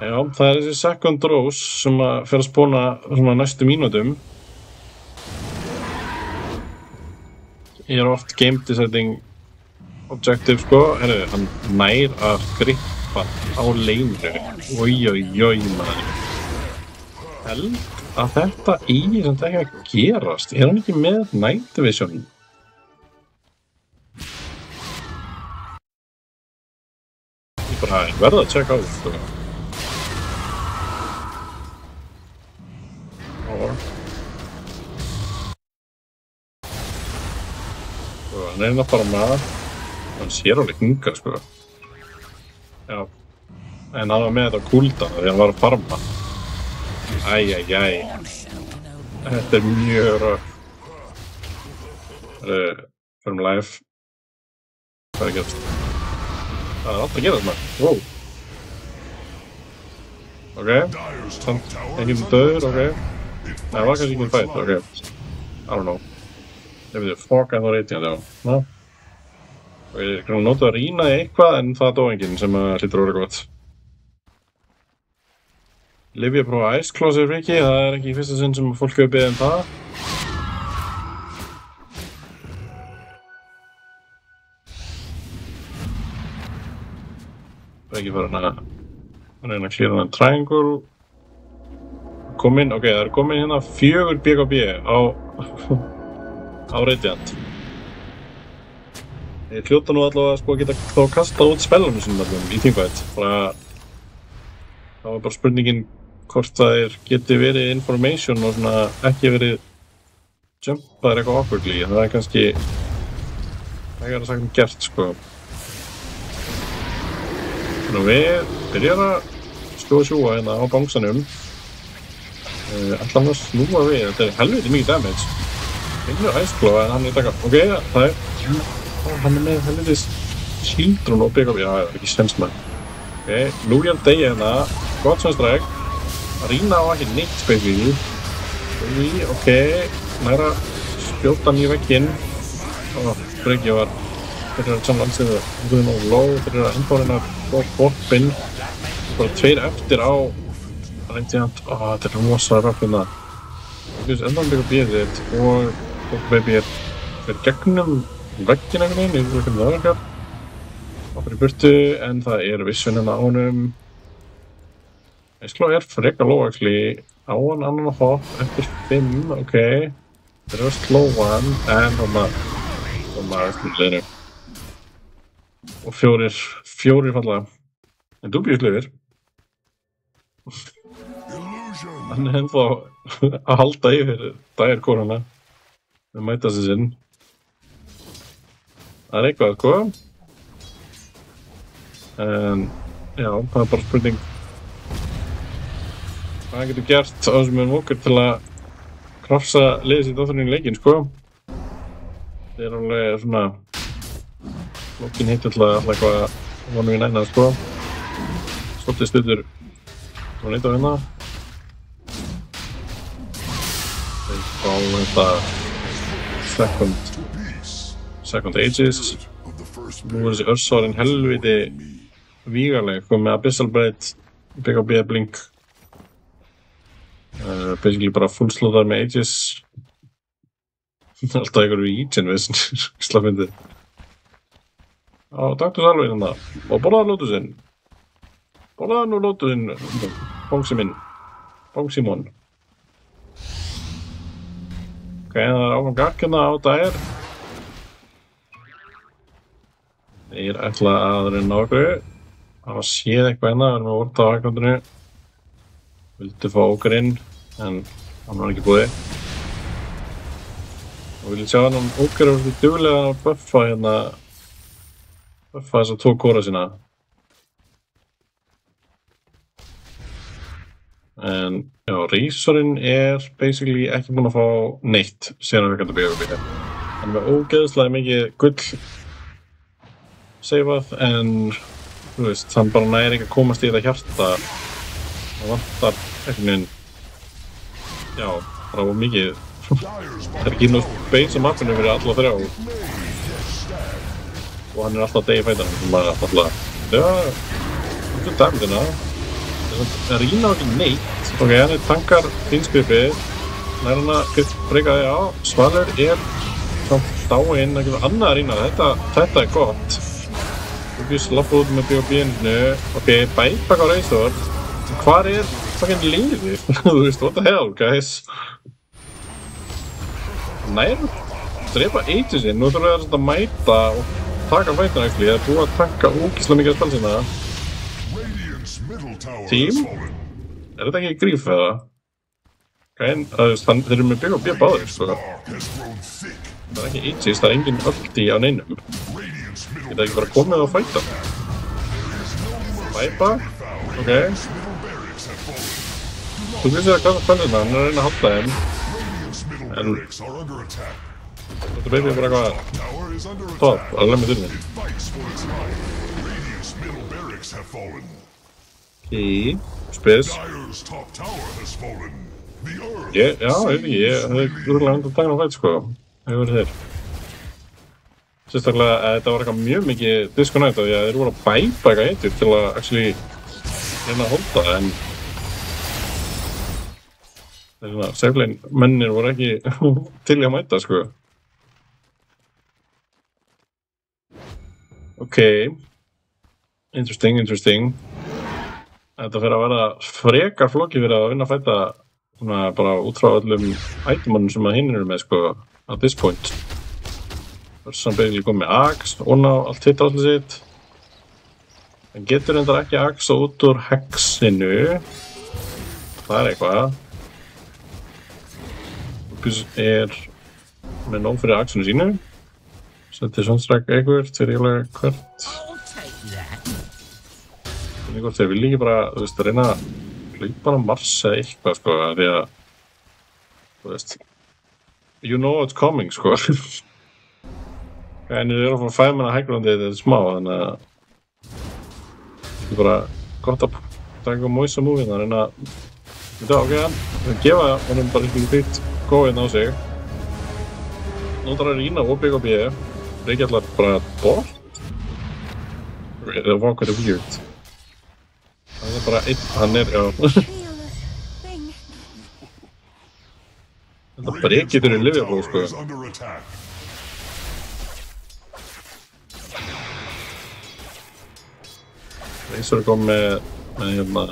Já, það þessi second rows sem að fer að spóna svona næstu mínútum. Ég oft game deciding objective sko, herru, hann nær að grippa á leinu. Oj, maður. Held að þetta sem það ekki að gerast. Hann ekki með Night Vision? Ég bara verða að checka á þetta sko. Hann er að fara með hann sér alveg hunga sko. Já, en hann var með þetta cooldown því hann var að farma. Æjæjæj, þetta er mjög röf. Förum live. Hvað er að gerast? Það er alltaf að gerast maður. Wow. Ok, samt enginn döður, ok. Nei, það var kannski enginn fætt, ok. I don't know. Ég veit, fuck, það var reytjandi á. Ná. Og ég er notað að rýna eitthvað en það dó enginn sem hlýtur að vera gott. Livja prófa Ice Claw sér friki, það er ekki í fyrsta sinn sem fólk hefur beðið það. Það er ekki fara að reyna að klíra þann triangle. Komin, ok, það er komin hérna 4 BKB á Radiant. Ég hljóta nú allavega sko að geta þá kastað út spellunum sínum allum í Teamfight. Það var bara spurningin hvort það geti verið information og svona ekki verið jumpaður eitthvað awkwardly. Það er kannski ekki að sagt gert sko. Þannig að við byrjar að sjúa hérna á bangsanum. Ætla hann að snúa við, þetta er helviti mikið damage. Finnur Ice Claw en hann taka, ok, það er, hann með helvitis Shieldrún og BKB, já, það er ekki sens maður. Ok, Lugian Day hérna, gott sem stræk, rýna á ekki neitt basically. Ok, næra spjóta hann í vegginn. Breki var fyrir að samla ansiðu, hún er nóg low, fyrir að ennbárina boppinn. Bara 2 eftir á Radiant, þetta er rosa röf hérna. Endan BKB þitt og BKB fyrir gegnum vegginn einhvern veginn, ég veit ekki það eitthvað. Það fyrir burtu, en það vision hérna á honum. Ice Claw frekar low actually, á hann annan að hop eftir 5, ok. Það að slóa hann, en maður eftir liðinu. Og 4 falla. En Dubious lifir. Hann er ennþá að halda yfir dagirkórana með mæta sig sinn. Það er eitthvað sko. En já, það er bara spurning hvað hann getur gert á þessum okkur til að krafsa liðið sitt áþurinn í leikinn sko. Það er alveg svona lokin heitt alltaf eitthvað vonum við næna sko. Svolítið stuttur svona neitt á hérna. Þeir fá þetta second ages. Nú þessi Ursarin helviti vígarleg, með Abyssal Blade, BKB Blink. Basically bara fullslóðar með ages. Alltaf einhverju Egen við slafindi. Já, takk þú alveg hérna. Og borðaðu Lotusinn. Borðaðu nú Lotusinn, Bongsi minn. Bongsimon. Ok, það er áfram gakk hérna á dagir. Þeir ætla að reyna á okkur. Það var séð eitthvað hérna, við erum að vorta á akkantinu. Vildi fá okkur inn, en hann var ekki búið. Og viljið sjá hann okkur að verða duglega að buffa hérna. Buffa þessa 2 kóra sína. En já, Rísorinn basically ekki búinn að fá neitt síðan við kannum byggja upp í hér. Hann er með ógeðslega mikið gull seifað, en þú veist, hann bara næri ekki að komast í þetta hjarta. Það vantar einhvern veginn, já, bara mikið. Það er ekki náttúrulega space á mappinu fyrir alla 3. Og hann er alltaf degi fætanum, sem bara alltaf, já, þetta er dæmdina. Það rýna ekki neitt. Ok, hann tankar þínskripi, nær hann að breyka þig á. Svalur samt dáinn, það getur annað að rýna. Þetta er gott. Þú getur slappa út með BOB-inu. Ok, bæbak á Razor. Hvar er fucking liðið? Þú veist, what the hell, guys? Nær, drepa Aegisinn. Nú þurfum við að mæta og taka fætuna actually. Það er búið að taka ógeðslega mikið af spelsina. Team? Er þetta ekki gríf eða? Þeir eru með BOB báðir, sko. Það er ekki Aegis, það er engin ulti á neinum. Geta ekki bara komið og fæta. Bæbak? Ok. Þú veist að kasta spelsina, hann er að reyna að halda þeim. En þetta beibið bara eitthvað top, alveg með þurfinn. Ok, spes. Já, ég veit ekki, ég hefði úrlega hundur daginn á fætt, sko. Það hefur verið þeir. Sérstaklega að þetta var eitthvað mjög mikið disconnect af því að þeir voru að bæpa eitthvað heitur til að actually reyna að holda, en seflein mennir voru ekki til í að mæta, sko. Ok. Interesting. Þetta fyrir að vera frekar flókið fyrir að vinna að fæta svona bara út frá öllum itemunum sem að hinn eru með, sko, at this point. Þessan basically komið með Axe, Onna, allt hitt allir sitt. En getur reyndar ekki Axe út úr hexinu. Það er eitthvað. Er með nóg fyrir Axinu sínu. Settir Sunstrike eitthvað fyrir eiginlega hvert. Þannig hvort þeir vilja ekki bara, þú veist, að reyna að hlaupa á Mars eða eitthvað, sko, því að, þú veist, you know what's coming, sko. En þeir eru að fá 5 manna hægrandi þetta er smá, þannig að það er bara gott að taka Moisa movie að reyna að, ok, að gefa honum bara eitthvað fyrst góðinn á sig. Nú þarf að rýna og BOB. Reykja allar bara bort. Eða hvað er weird. Það er bara einn, hann er, já. Þetta brek getur í Liverpool, sko. Razor er komið með hérna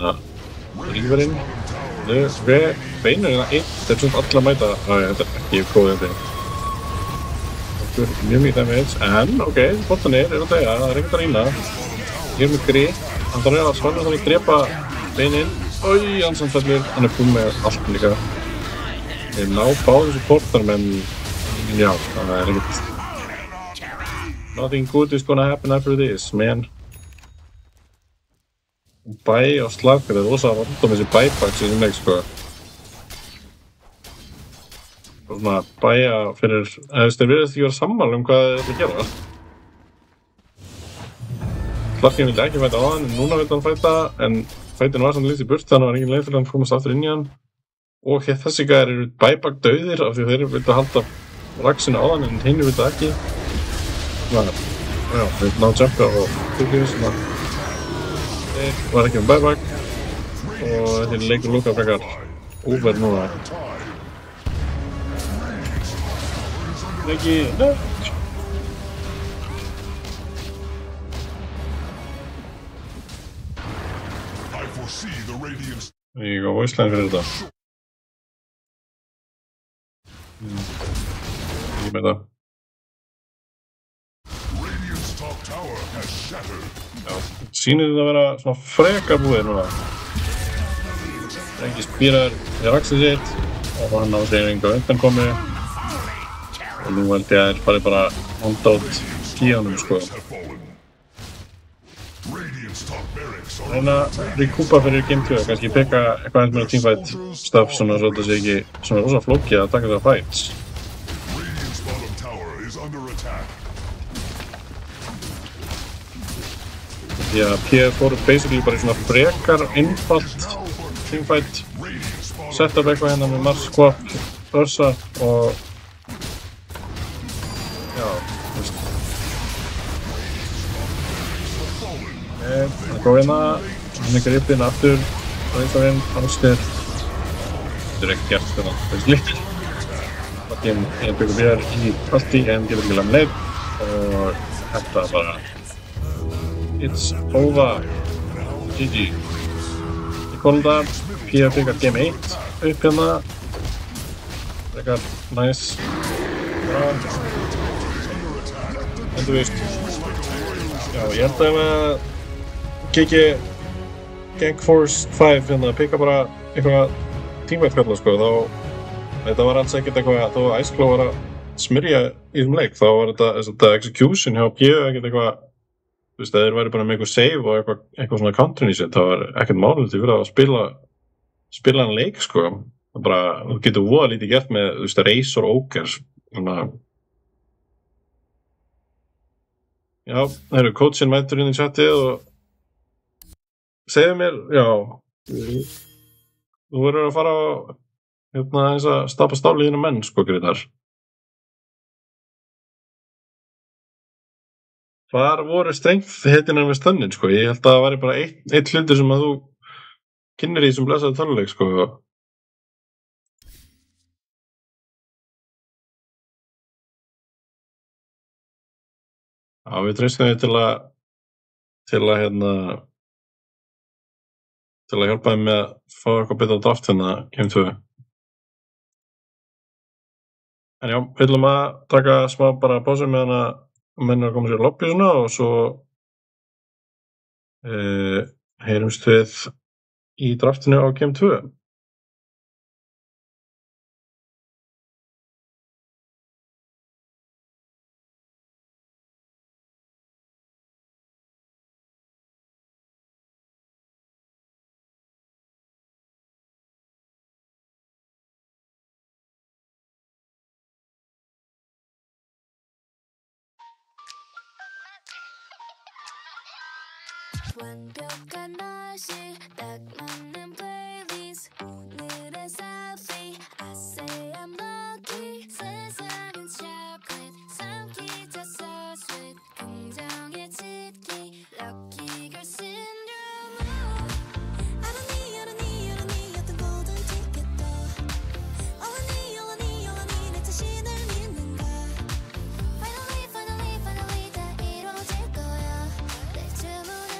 Rífarinn. Beinur hérna einn, þetta er svona allir að mæta. Þetta er ekki góðið þetta. Þetta er mjög mikið damage, en ok, bóttan er að degja, það er ekkert að rýna. Hér með grip, hann þarf að svanna þannig að drepa beinin. Ói, hann samt fellur, hann er búinn með allt líka. Ég ná báð þessu portarum, en já, það er ekkert. Nothing good is gonna happen after this, man. Bæ og slagur, það er rosa random þessi bæbaks í þessum leik, sko. Og svona bæja fyrir, þeir virðast ekki vera sammála hvað þeir ætla að gera. Slarkin vildi ekki fæta á hann, en núna vildi hann fæta, en fætin var samt lítið í burt, þannig var engin leið fyrir hann að komast aftur inn í hann. Og þessi gæðir eru bæbak dauðir, af því þeir vildi halda raksinu á hann, en hinn vildi ekki. Svona, já, þeir vildi ná að jumpa og tukið, svona. Þeir var ekki með bæbak, og þetta leikur lúka frekar óverð núna. Ekki, ég á voiceline fyrir þetta. Ég með það. Já, sýnir þetta að vera svona frekar búið núna. Ekki spýrar í raksið sitt og hann á sig enga undankomi. Og nú held ég að þeir fari bara honda út skíanum, sko. Reyna að rekúpa fyrir Game 2, kannski peka eitthvað eins meira teamfight stuff svona svo þetta sé ekki svona rosa flókið að taka það fights. Því að PF fóru basically bara í svona frekar einfalt teamfight. Setup eitthvað hérna með Mars, Squap, Ursa og já, veist. Það er góð hérna, hann er gripinn aftur, Razorinn, Ástir. Þetta er ekki gert hérna, basically. Martin byggum við í party en getur ekki lamið og þetta bara it's over GG ég kom það Pía byggar game 1 upp hérna frekar nice bra en þú veist já ég held að GG Gang Force 5 hérna pika bara eitthvað tímvægt sko þá þetta var alls ekkert eitthvað þó að Ice Claw var að smyrja í þessum leik þá var þetta execution hjá Pía ekkert eitthvað þú veist að þeir væri bara með eitthvað save og eitthvað svona counter í sér það var ekkert málið fyrir að spila hann leik sko það bara þú getur voða lítið gert með þú veist Razor Ogre svona já það eru coachin mættur inn í chatið og segðu mér já þú verður að fara á eins að stappa stáli í þínu menn sko Grétar hvar voru strength heitina með stönnin sko ég held að það væri bara eitt hlutur sem að þú kynnir í þessum blessaðu töluleik sko já við treystum þig til að hjálpa þeim með að fá eitthvað betra draft hérna Game 2 en já, við ætlum að taka smá bara pásu meðan að menn að koma sér í lobby svona og svo heyrumst við í draftinu á Game 2 완벽한 날씨 딱 맞는 playlist 오늘의 selfie I say I'm lucky 세상은 chocolate 삼키자 so sweet 긍정의 짙기 lucky girl syndrome I don't need 어떤 golden ticket도 All I need 내 자신을 믿는다 Finally 다 이루어질 거야 내 주문을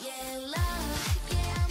Yeah, love, yeah, I'm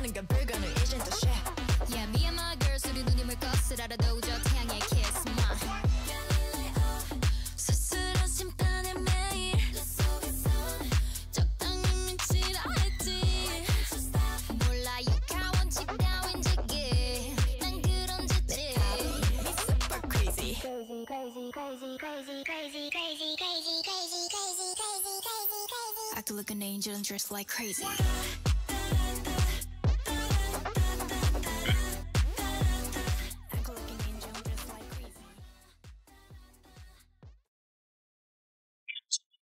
Yeah, me and my girls 우리 눈이 멀 것을 알아도 저 태양의 kiss my 스스로 심판의 매일 적당히 미치라 했지 몰라 욕하 원칙 따윈 지게 난 그런 짓들 Me super crazy crazy crazy crazy crazy crazy crazy crazy crazy crazy crazy crazy crazy act like an angel and dress like crazy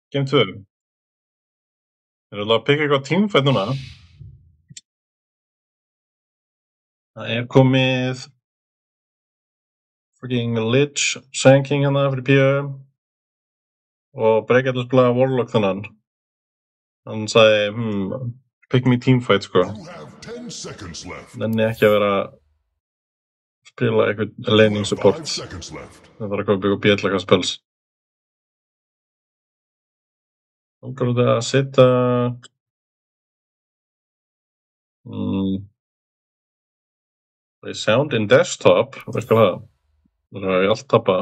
Game 2. Erum við að pikka eitthvað teamfight núna? Það komið freaking Lich, Sand King hérna fyrir PvE og Breaker að spila Warlock þannan. Hann sagði, pick me teamfight sko. Nenni ekki að vera að spila eitthvað laning support. Það þarf að koma byggja bjöllaka spells. Langar út að setja sound in desktop, veist hvað það? Það er allt tappa.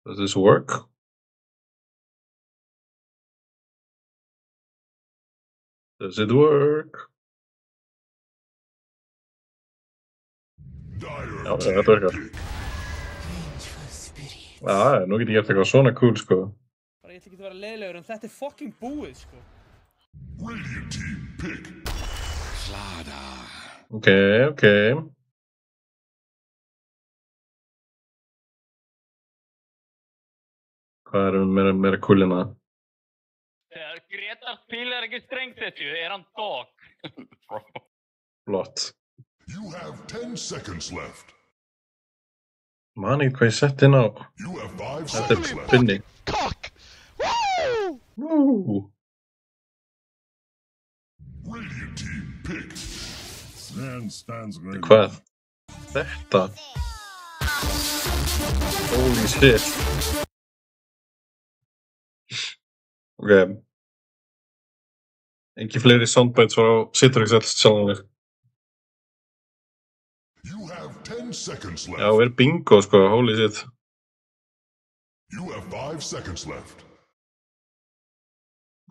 Does this work? Does it work? Já, þetta virkar. Já, nú get ég gert eitthvað svona cool, sko. Bara ég ætla ekki að vera leiðilegur en þetta fucking búið, sko. Radiant team pick. Okay. Hvað erum meira cool hérna? Þegar Gretar spilar ekki strengsetju, hann dog. Flott. You have 10 seconds left. Man ekki hvað ég sett inn á. You have 5 Þetta seconds left. Binni. Cock! Woo! Radiant team pick. Stands ready. Hvað? Þetta? Holy shit. Ok. Ekki fleiri soundbites frá Citrix sjálfanir. You have 10 seconds left. Já, bingo sko, holy shit. You have 5 seconds left.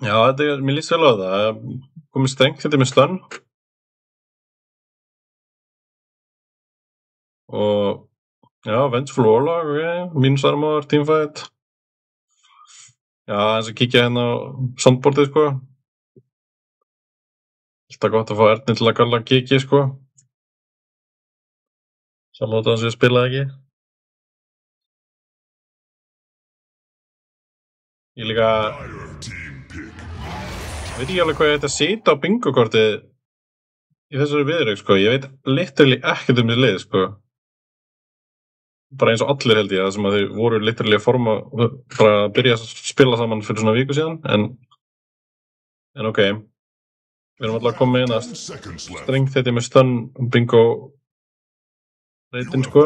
Já, mér líst vel á það. Komið strengt þetta með slönn. Og, já, Vengeful Warlock, ok. Mínusarmor, teamfight. Já, eins og kíkja hérna á soundboardið, sko. Alltaf gott að fá Erni til að kalla kiki, sko. Sammáta hans ég spilaði ekki. Ég líka... Veit ekki alveg hvað ég ætti að sita á bingo-kortið í þessari viðreik, sko. Ég veit literally ekkert þessi lið, sko. Bara eins og allir held ég, það sem að þeir voru literally að forma, bara að byrja að spila saman fyrir svona viku síðan, en ok. Við erum alltaf að koma inn að strengt þetta með stun bingo reytin, sko.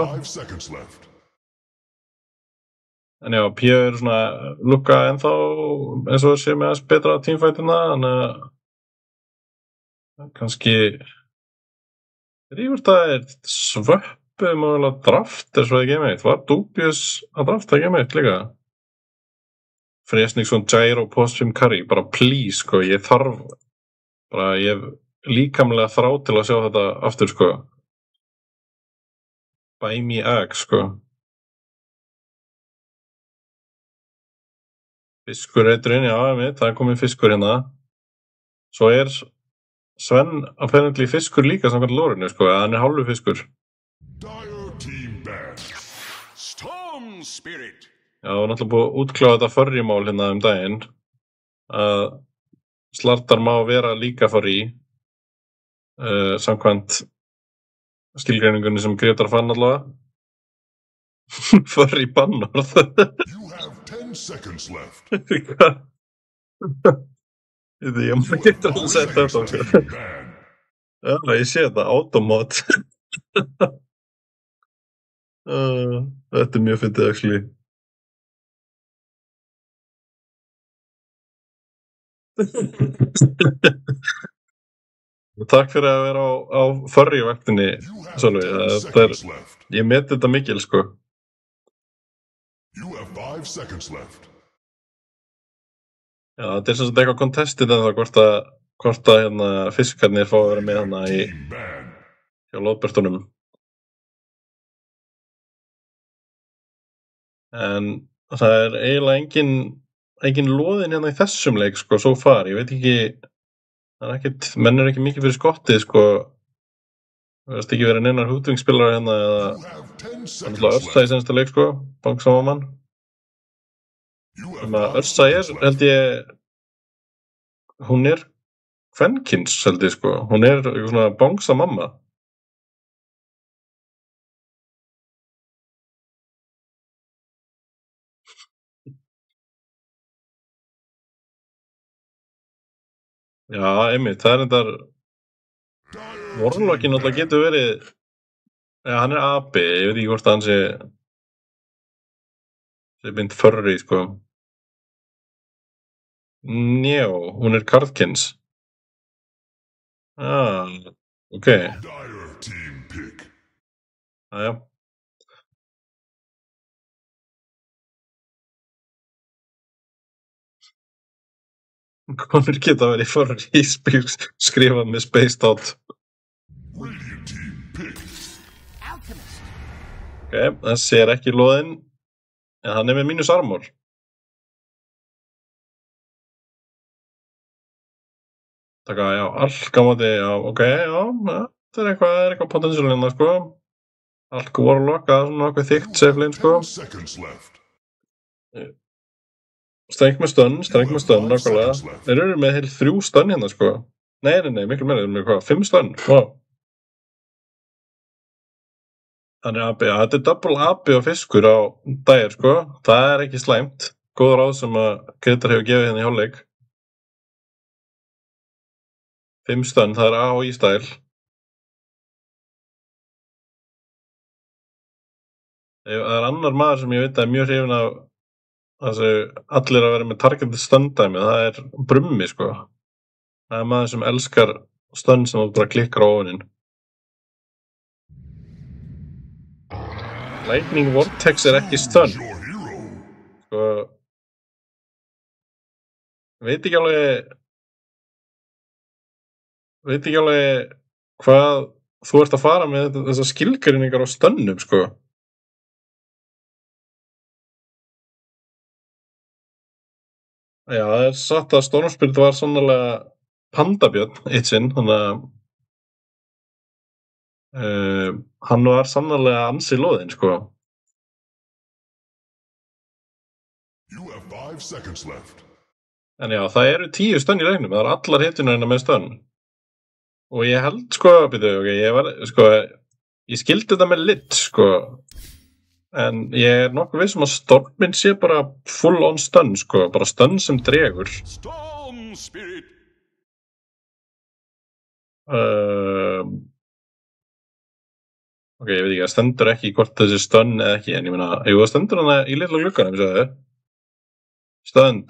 En já, P svona lukka ennþá eins og sé með aðeins betra teamfightina, þannig að kannski það svöppu mögulega draftir svo ekki meitt. Var Dubious að drafta ekki meitt líka? Fresningsson, Gyro, Postfim, Curry, bara please, sko, ég hef líkamlega þrá til að sjá þetta aftur, sko. Buy me egg, sko. Fiskur eiturinn, já, það er komið fiskur hérna. Svo Sven apparently fiskur líka samkvæmt lórinu, sko, hann er hálfu fiskur. Dire team band. Storm Spirit. Já, og náttúrulega búið að útkláða þetta furry-mál hérna daginn. Að slartar má vera líka furry. Samkvæmt skilgreiningunni sem Grétar fann allavega. Furry bannorð. You have 10 seconds left. Hvað? Ég maður getur að setja þetta okkur. Já, ég sé þetta, automod. Þetta er mjög fyndið, actually. Takk fyrir að vera á furry-vaktinni, Sölvi. Ég meti þetta mikil, sko. You have 5 seconds left. Já, þetta sem sagt eitthvað contested en það hvort að hérna fiskarnir fá að vera með hana hjá loðbertunum. En það eiginlega engin loðin hérna í þessum leik, sko, so far. Ég veit ekki, menn ekki mikið fyrir skottið, sko. Það veist ekki verið neinar hútvingsspilar hérna eða Örsa í sensta leik, sko, banksamann. Örsa held ég, hún kvenkins, held ég, sko. Hún eitthvað svona bangsamamma. Já, einmitt, það endar Vorlokkin náttúrulega getur verið hann api, ég veit ekki hvort að hann sé mynd furry, sko. Njá, hún karlkyns. Ok. Jæja. Konur geta verið furry skrifað með spaced out. Ok, þessi ekki loðinn, en hann með mínus armor. Taka, já, alkamóti, já, ok, já, þetta eitthvað potential hérna, sko. Alk warlock, svona eitthvað þykkt seflin, sko. Streng með stönn, nákvæmlega. Þeir eru með heil 3 stönn hérna, sko. Nei, miklu meira, þeir eru með hvað, 5 stönn, wow. Þannig að þetta double api og fiskur á dagir, sko. Það ekki slæmt. Góð ráð sem að Grétar hefur gefið hérna í hálfleik. 5 stönn, það A og I-stæl. Það annar maður sem ég veit að mjög hrifinn af þessu allir að vera með targeted stönn-dæmi, það Brummi, sko. Það maður sem elskar stönn sem þú bara klikkar á ofininn. Lightning Vortex ekki stönn. Sko, veit ekki alveg hvað þú ert að fara með þessar skilgreiningar á stönnum, sko. Já, það satt að Stormspirit var sannarlega pandabjörn eitt sinn, þannig að hann var sannarlega ansi loðinn, sko. En já, það eru 10 stönn í leiknum, það allar hitjunarina með stönn. Og ég held, sko, ég skildi þetta með lit, sko. En ég nokkuð viss að Stormin sé bara full on stönn, sko, bara stönn sem dregur. Storm Spirit. Ok, ég veit ekki, það stendur ekki hvort þessi stönn eða ekki, en ég meina, jú, það stendur hana í litla glugganum, ég sagði. Stönd.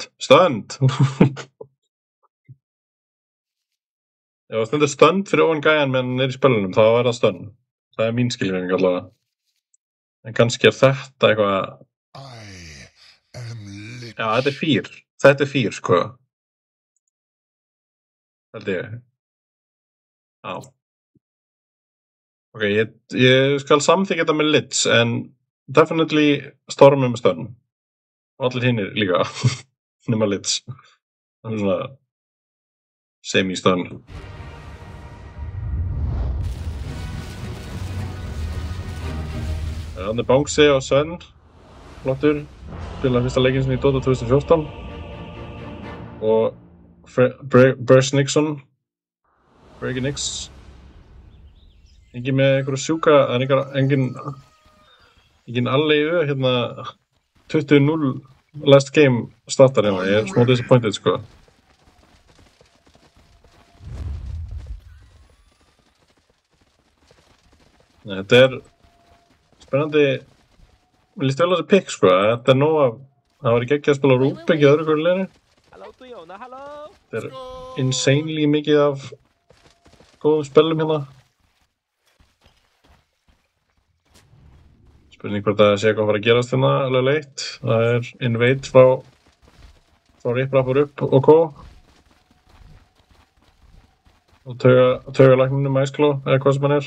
Ef það stendur stönd fyrir ofan gæjan meðan hann í spilunum, þá það stönn. Það mín skilgreining allavega. En kannski þetta eitthvað... Já, þetta 4. Þetta 4, sko. Held ég. Já. Ok, ég skal samþykja þetta með lits, en definitely Stormi með stönn. Og allir hinnir líka, nema lits. Það svona semi-stönn. Þannig Bangsi og Sven, flottur, spilaði fyrsta leikinn sinni í Dota 2014. Og Briggs Nix. Engin með einhverju sjúka, það engin alleiðu, hérna 20-0 last game startar hérna, ég smá disappointed, sko. Nei, þetta spennandi, mér líst vel á þessi pick, sko, þetta nóg af, það var ekki að spila Rúbik í öðru hverju leginni. Þetta er insanely mikið af góðum spellum hérna. Spurning hvort það sé eitthvað að fara að gerast hérna alveg leitt. Það er invade frá Riprapur upp og K. Og taugalækninum Ice-Claw eða hvað sem hann er.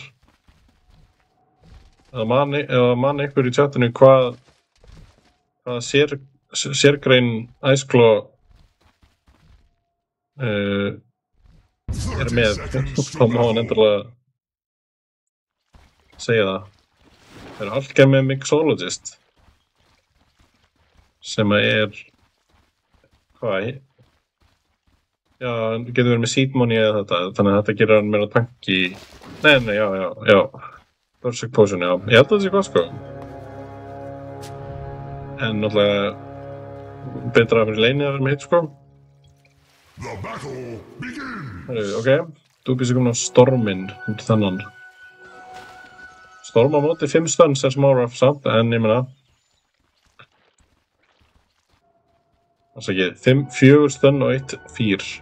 Eða man ykkur í chatinu hvað sérgrein Ice-Claw er með, þá má hann endurlega segja það. Það er Alchemy Mixologist sem er hvað? Já, getur verið með seed money eða þetta, þannig að þetta gerir hann meira tanki. Nei, já. Berserk Potion, já. Ég held að það sé hvað, sko. En náttúrulega betra að vera í leini að vera með hitt, sko. Ok, Dúbís er komin á storminn undir þennan. Storm á móti 5 stunts er smá rough samt, en ég meina það sé ekki, 4 stun og 1 4.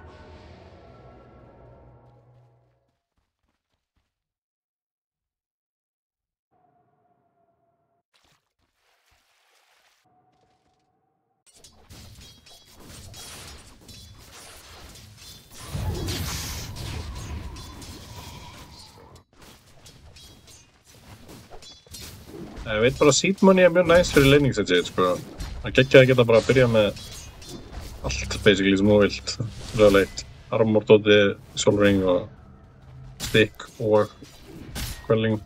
Ég veit bara að seed money er mjög næst fyrir laning-setið, sko. Það geggja að geta bara að byrja með allt, basically, sem þú vilt. Ræðilegt. Armor, doti, solring og stick og quelling.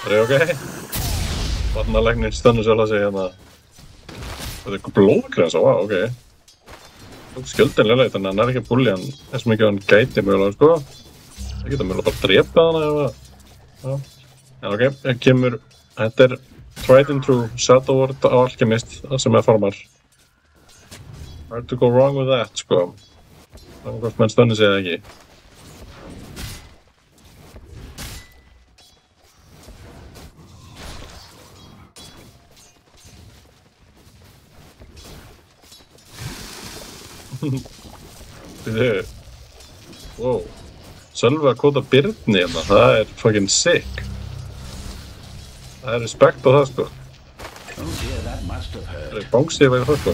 Það er ok. Vatnalæknir stönnu sjálf að segja hérna. Það er eitthvað blóðkresa, wow, ok. Skjöldin leiðilegt, þannig að hann er ekki að bulli hann eins og mikið hann gæti mjögulega, sko. Það geta mjög bara að drepa hana eða... Já, ok, kemur... Þetta er tried and true Shadow Word á Alchemist sem er formar. Hard to go wrong with that, sko. Það er hvort menn stönni segja ekki. Wow. Sölvi að kóta Birni hérna, það er fucking sick. Það er respekt á það, sko. Það er Bongsy að væri það, sko.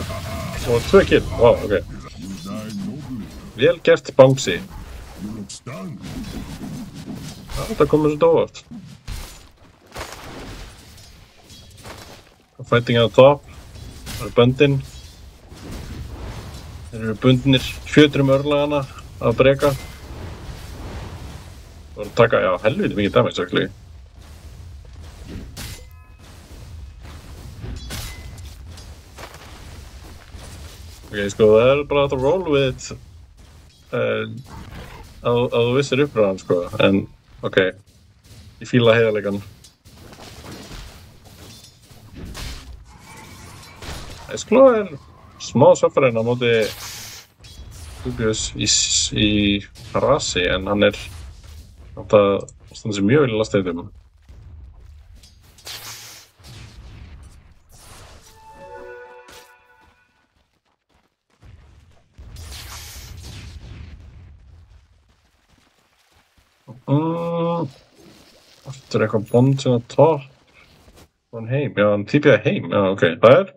Og 2 kill, wow, ok. Vel gert Bongsy. Já, þetta komur svo óvart. Fighting at the top. Það eru böndin. Þeir eru bundnir fjötrum örlagana að breka. Það voru að taka, já, helviti mikið damage, actually. Ok, sko, það er bara að roll with it að þú vissir uppræðan, sko, en, ok, ég fíla heiðarleikann. Ice-Claw er smá söffarinn á móti Dubious í Rasi, en hann er það stendur sér mjög vel í lasteitum. Aftur eitthvað bond sem að top. Hann heim, já, hann típiða heim, já, ok. Það er,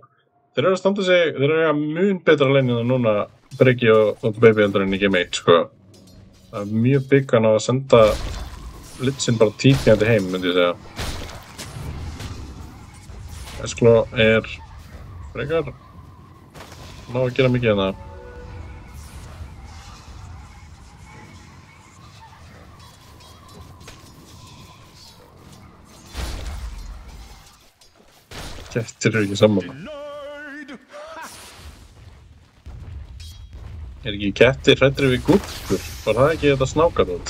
þeir eru að standa sig, þeir eru að mun betra leinið en núna Breki og Baby heldur en í Game 1, sko. Það er mjög byggan á að senda Litzinn bara típjandi heim, myndi ég segja. Ice-Claw er frekar má að gera mikið hérna. Kettir eru ekki saman. Er ekki kettir hræddir við gúrkur? Var það ekki þetta snákar út?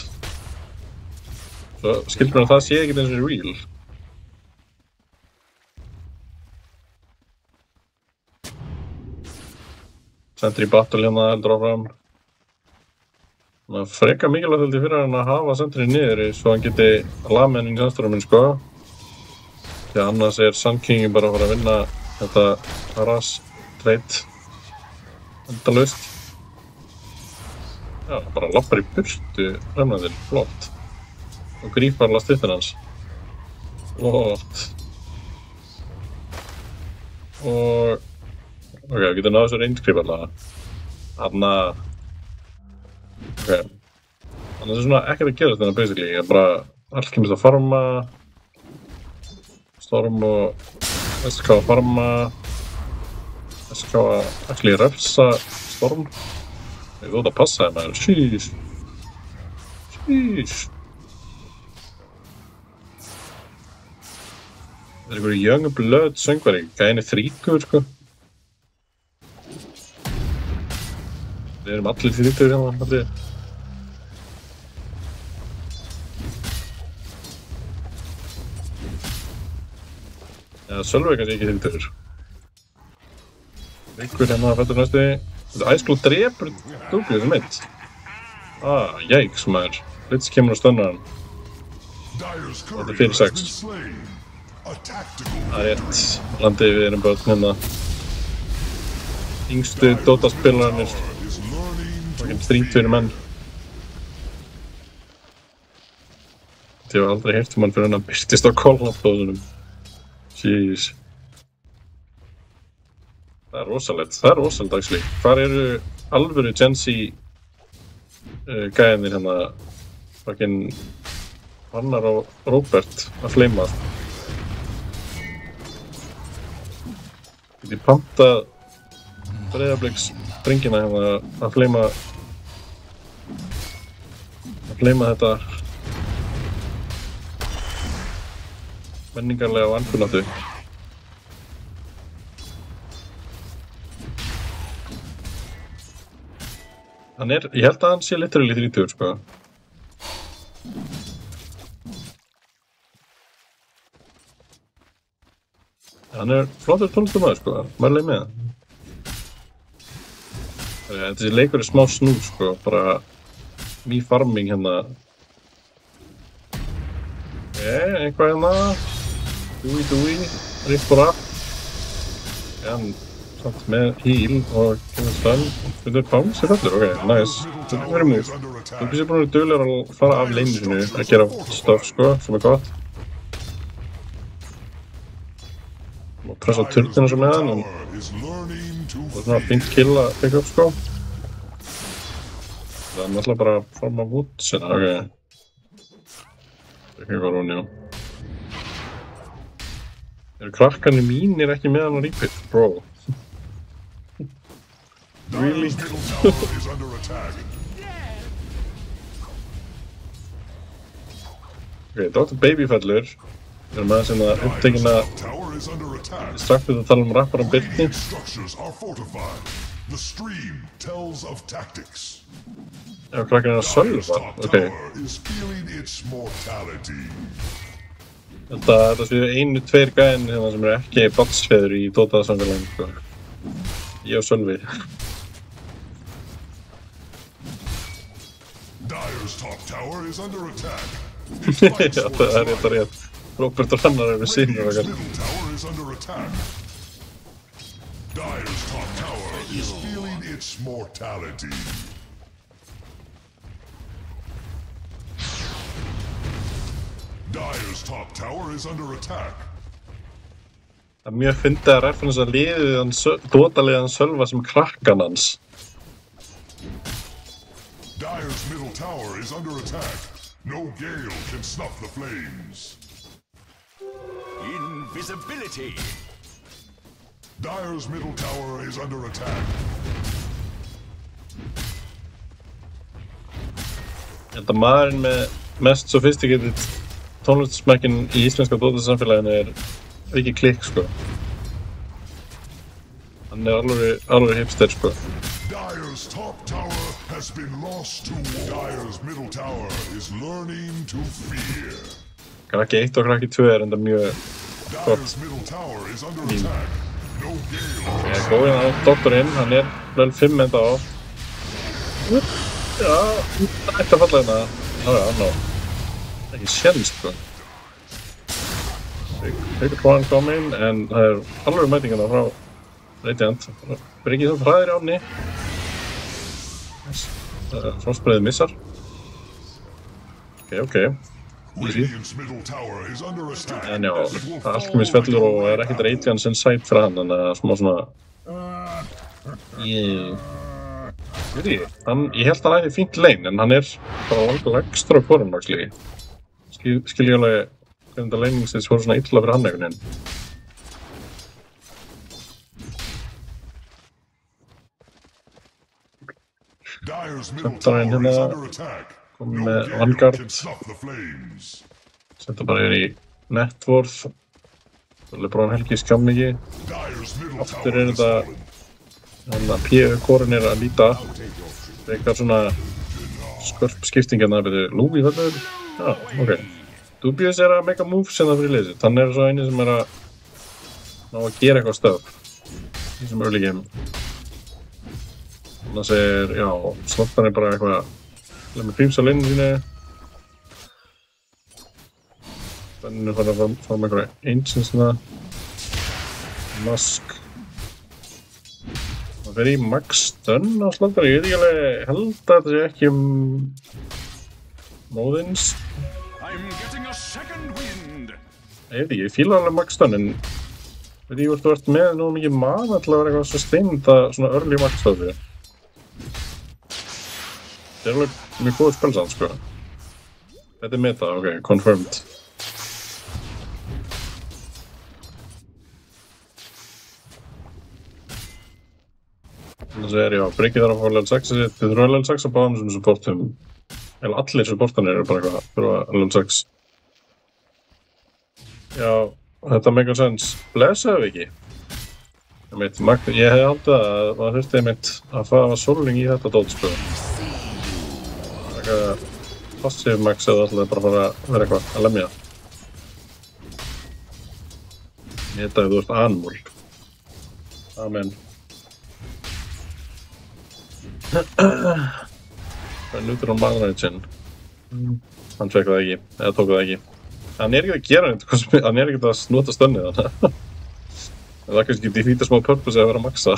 Svo skilur mér að það sé ekkert eins og real. Sentry battle hérna heldur áfram. Það er frekar mikilvægt heldur fyrir hann að hafa Sentry niður svo hann geti lamið hann í sandstorminn, sko. Því að annars er Sand King bara að fara að vinna þetta ras treit endalaust. Já, bara lappar í burtu remnandinn, flott. Og grípar alla stuttin hans. Flott. Og... ok, við getum náðu þessu reynskripa allavega. Þarna... ok. Þannig að svona ekkert að gera þetta basically. Ég bara... allt kemist að farma. Storm og... SK að farma. SK að actually refsa Storm. Ég þótt að passa þeim maður. Sheesh. Sheesh. Það er einhverju young blood söngvari, gæðin þrítugur sko. Við erum allir þrítugur hérna, allir. Já, Sölvi er kannski ekki þrítugur. Einhver hérna að fættur næstu. Þetta æsklú drepur Douglas mitt. Ah, jæks maður. Blitz kemur og stunnar hann. Þetta er 4-6. Það er rétt. Landið við erum börn hérna. Yngstu Dota-spilararnir. Fucking 30 menn. Ég hef aldrei heyrt um hann fyrir hann byrtist á Call-Up-dósunum. Jeez. Það er rosalegt actually. Hvar eru alvöru Gen Z gæðinir hérna fucking Hannar og Róbert að fleima? Get ég pantað Breiðabliks drengina hérna að fleima þetta menningarlega og andkunnáttu. Hann er, ég held að hann sé literally 30 sko. Hann er flottur tónlistarmaður sko, mærlega með hann. Þessi leikur er smá snúð sko, bara ný farming hérna. Eitthvað hérna. Dúi, rippur af. Hann samt með heal og kemur stönn. Þetta er bounce í fellur, ok, nice. Þetta er verið múl. Þú er búin að duglegur að fara af leinu sinu, að gera stuff sko, sem er gott. Og pressa turnina svo með hann, og svona fínt kill að pick up sko. Það er náttúrulega bara að forma woods hérna, ok. Það er ekki hvað hún, já. Eru krakkarnir mínir ekki með hann á repeat, bro? Really? Ok, Dr. Babyfellur er maður sem að upptekinn að strax við að tala um rapparan Birni. Já, krakkarnir er að sölva, ok. Þetta séu 1-2 gæðin hérna sem eru ekki batsfeður í Dota-samfélaginu, sko. Ég og Sölvi. Já, það er rétt. Róbert og Hannar eru sínir og eitthvað. Það er mjög fyndið að referensa Dota-liðan Sölva sem krakkan hans. Dire's middle tower is under attack. No gale can snuff the flames. Invisibility. Dire's middle tower is under attack. Þetta maðurinn með mest sophisticated tónlistasmekkin í íslenska Dota-samfélaginu er ekki klikk, sko. Hann er alveg hipster, sko. Dire's top tower has been lost to war. Dire's middle tower is learning to fear. Krakki 1 og krakki 2 er enda mjög gott. Dire's middle tower is under attack. No gale. Ég er góðinn á doktorinn, hann er level 5 enda á. Já, það ætti að falla hérna. Já, hann á. Ekki séns, sko. Big One kominn, en það alveg mætingana frá Radiant. Bryggið það hraðir ánni. Frostbreiðið missar. Ok. Easy. En já, Alchemist fellur og ekkert Radiant sem sæt fyrir hann, þannig að smá svona... Ég held að hann ætti fínt lane, en hann bara alveg ekstra hvorum, actually. Skil ég alveg hvernig þetta laningsins voru svona illa fyrir hann einhvern veginn. Sentarinn hérna komið með Vanguard. Setta bara yfir í Networth. LeBron Helgi skammiki. Aftur þetta PvE-kórin að líta. Eitthvað svona skörp skipting hérna. Lúi þetta? Já, ok. Dubious að make a move sem það fyrir liðsitt. Hann svo eini sem að ná að gera eitthvað stöð. Í þessum örlíkjum. Þannig að segir, já, Slottan bara eitthvað með creeps á linnu sínu. Benninu fara fram með einhverja ancients þarna. Mask. Það fer í max stun á Slottan. Ég veit ekki alveg, held að þetta sé ekki móðins. Ég veit ekki, ég fíla alveg max stun, en veit ég hvort þú ert með nú mikið mana til að vera eitthvað svo steinda svona early max stöðu. Þetta alveg mjög góð spelsamt, sko. Þetta meta, ok, confirmed. Þannig að já, Bryggið þarf að fá level 6 sitt. Þið þurfa level 6 á báðum sem supportum. Eða allir supportanir bara eitthvað, þurfa level 6. Já, þetta make sense. Blessaðu ekki. Ég hefði haldið að maður þurfti einmitt að fara soling í þetta dót, sko. Eitthvað passive max eða alltaf bara fara að vera eitthvað að lemja. Þetta ef þú ert animal. Amen. Hvað nutur á manræðin? Hann fekk það ekki, eða tók það ekki. Hann ekki að gera neitt, hann ekki að nota stönnið þannig. Það kannski defeata smá purpose að vera að maxa.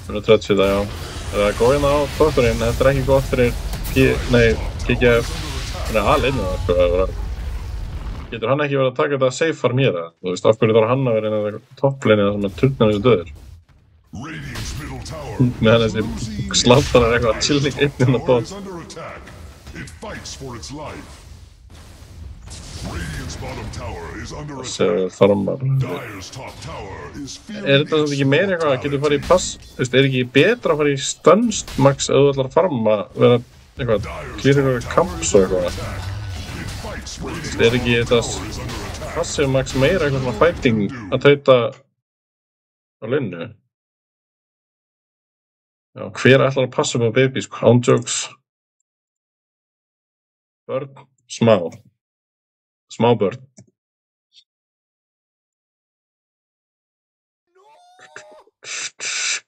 130 það, já. Það góð hérna á tótturinn, þetta ekki gott fyrir PGF. Hann alveg inn á það, sko. Getur hann ekki verið að taka þetta safe farm hér, eða? Þú veist, af hverju þarf hann að vera inn á topplinni sem turnar þessu döður. Meðan þessi Slottan eitthvað chilling inn inn á bótt. Þessi farmar. Þetta ekki meira eitthvað að getur farið í pass? Ekki betra að fara í stunst max ef þú ætlar að farma, vera eitthvað klýra eitthvað kamps og eitthvað? Ekki þetta passive max meira eitthvað svona fighting að tauta á linnu? Já, hver ætlar að passa upp á baby, sko? Ándjóks. Börn, smá. Smá börn.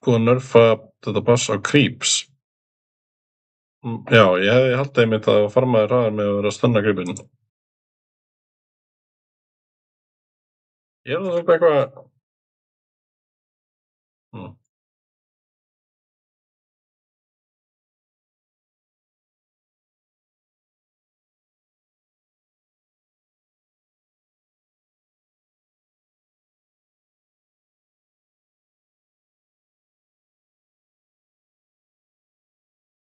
Búið að nerfa þetta pass á creeps. Já, ég hefði haldið einmitt að farmaði hraðar með að vera að stunna creepin. Ég það svona eitthvað...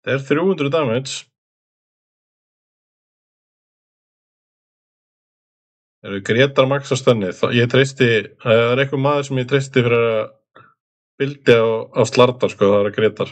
Það 300 damage. Það Gretar max á stönnið. Ég treysti, það eitthvað maður sem ég treysti fyrir að bildi á slardar, sko, það Gretar.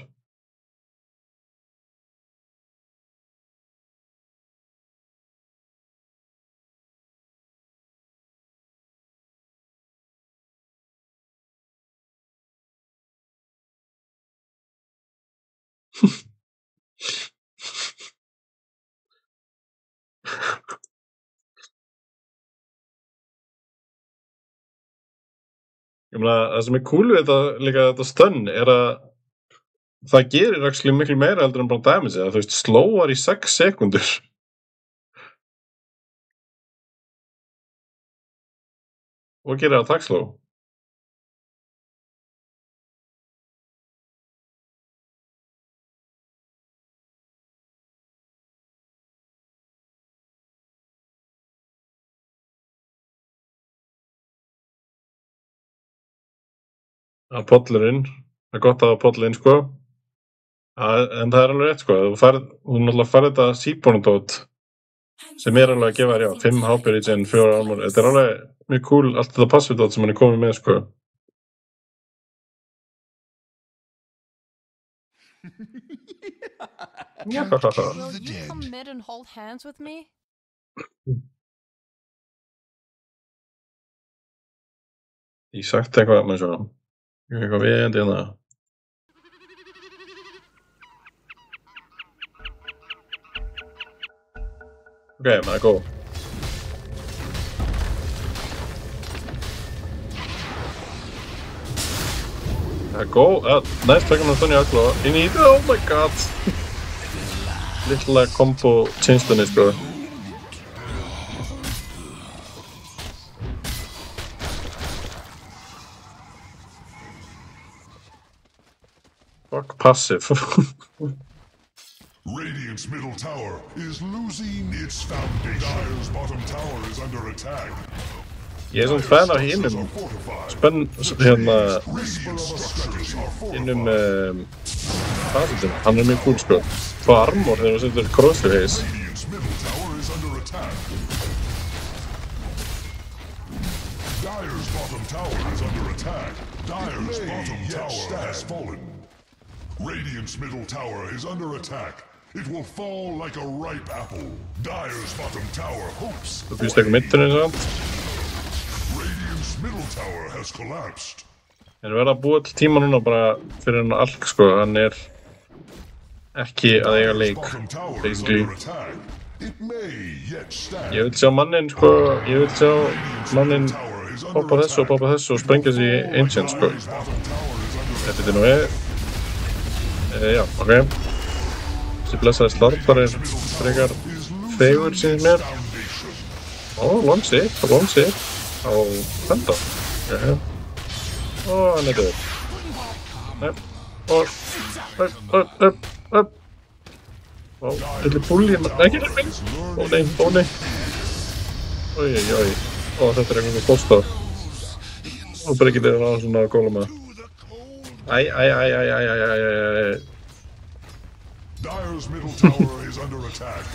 Ég meina, það sem cool við þetta stun að það gerir actually miklu meira heldur en bara damage, þú veist, slowar í 6 sekundur. Og gerir attack slow. Það pollir inn. Það er gott að hafa poll inn, sko. En það er alveg rétt, sko. Þú náttúrulega færð þetta Seaborn-dót sem er alveg að gefa þér, já, 5 HP regen, 4 armor. Þetta er alveg mjög cool, allt þetta passive-dót sem hann er komið með, sko. Will you come mid and hold hands with me? Ég sagt eitthvað með svo. Eitthvað viðendi hérna. Ok, það er góð. Það er góð. Næst tökum við þannig öll og inn í þetta. Oh my god. Lilla combo change-dunni, sko. Fuck passive. Radiant's middle tower is losing its foundation. Dire's bottom tower is under attack. Ég er svona fan af hinum. Hérna hinum passive. Hann er mjög cool, sko. Fá armor þegar þú setur crossfire haze. Radiant's middle tower is under attack. Dire's bottom tower is under attack. Dire's bottom tower has fallen. Radiant's middle tower is under attack. It will fall like a ripe apple. Dire's bottom tower hopes. Þú býst ekki middinu, sant? Radiant's middle tower has collapsed. En við verðum að búa til tíma núna bara fyrir hann Alk, sko. Hann er ekki að eiga leik, basically. Ég vil sjá mannin, sko. Ég vil sjá mannin poppa þessu og sprengja sig í Ancient, sko. Þetta er nú já, ok. Þessi blessaði slarpar er frekar fegur, sýnir mér. Long save á fenda. Okay. Hann er döður. Nei, upp. Þetta er búli, ekki er minn. Ó nei. Oi. Þetta er einhvern bóstaf. Og bara ekki þeirra á svona góluma. Æ. Dire's middle tower is under attack.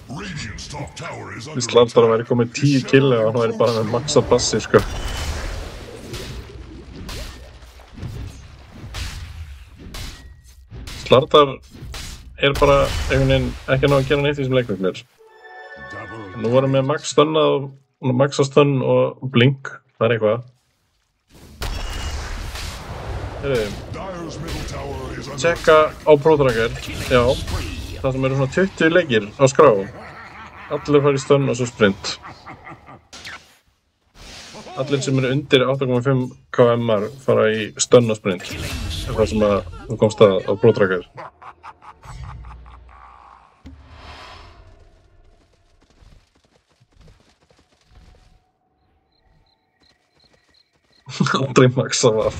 Radiant's top tower is under attack. Slartar að væri komið 10 kill og hann væri bara með maxa passi, sko. Slartar er bara einhvern veginn ekki að ná að gera neitt í þessum leiknum mér. Nú vorum við max stönnað og maxa stönn og blink. Það er eitthvað. Tjekka á ProTracker, já, það sem eru svona 20 leikir á skrá. Allir fara í stönn og svo sprint. Allir sem eru undir 8,5 km fara í stönn og sprint. Það er það sem þú komst að á ProTracker. Aldrei maxa það.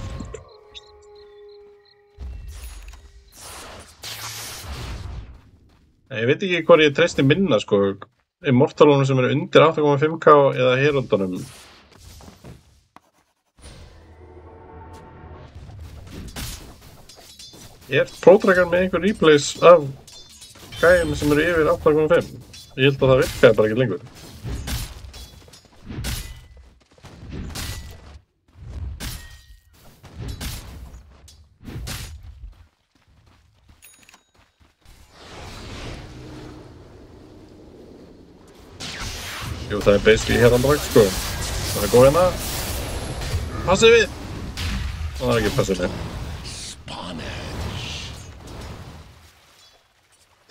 Ég veit ekki hvað ég treysti minna, sko. Immortalunum sem eru undir 8,5k eða Heraldunum. Er ProTracker með einhver replays af gæjum sem eru yfir 8,5? Ég held að það virkaði bara ekki lengur. Jú, það er basically Heraldrækt, sko. Það er góð hérna. Passið við! Það er ekki passið við.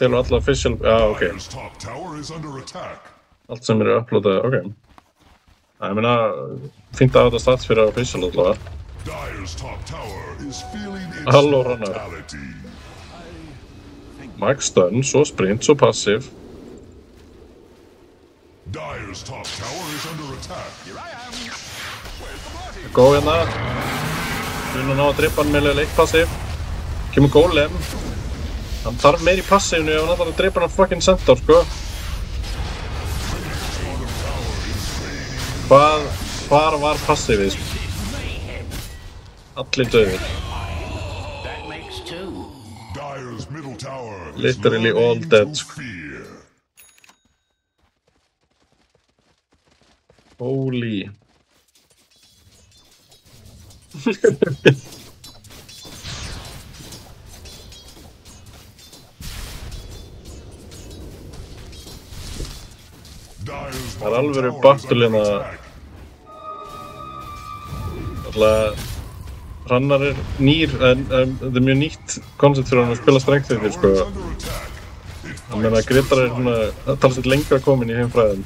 Telur alla official... Já, ok. Allt sem eru uploadað, ok. Ég meina, fínt að þetta stats fyrir official allavega. Halló, rannar. Max stun, svo sprint, svo passive. Dire's top tower is under attack. Here I am. Where's the party? Góð hérna. Við erum að ná að drepa hann með eitt passif. Kemur Golem. Hann þarf meir í passifinu ef hann ætlar að drepa hann fucking Centaur, sko. Hvar var passifið, sko? Allir döðir. Dire's middle tower Literally all dead, sko. Holy. Það alvöru battle hérna. Alltaf Hrannar nýr, en það mjög nýtt koncept fyrir hann að spila strengthveitir, sko. Ég meina að Grétar svona talsveit lengra komin í heimfræðin.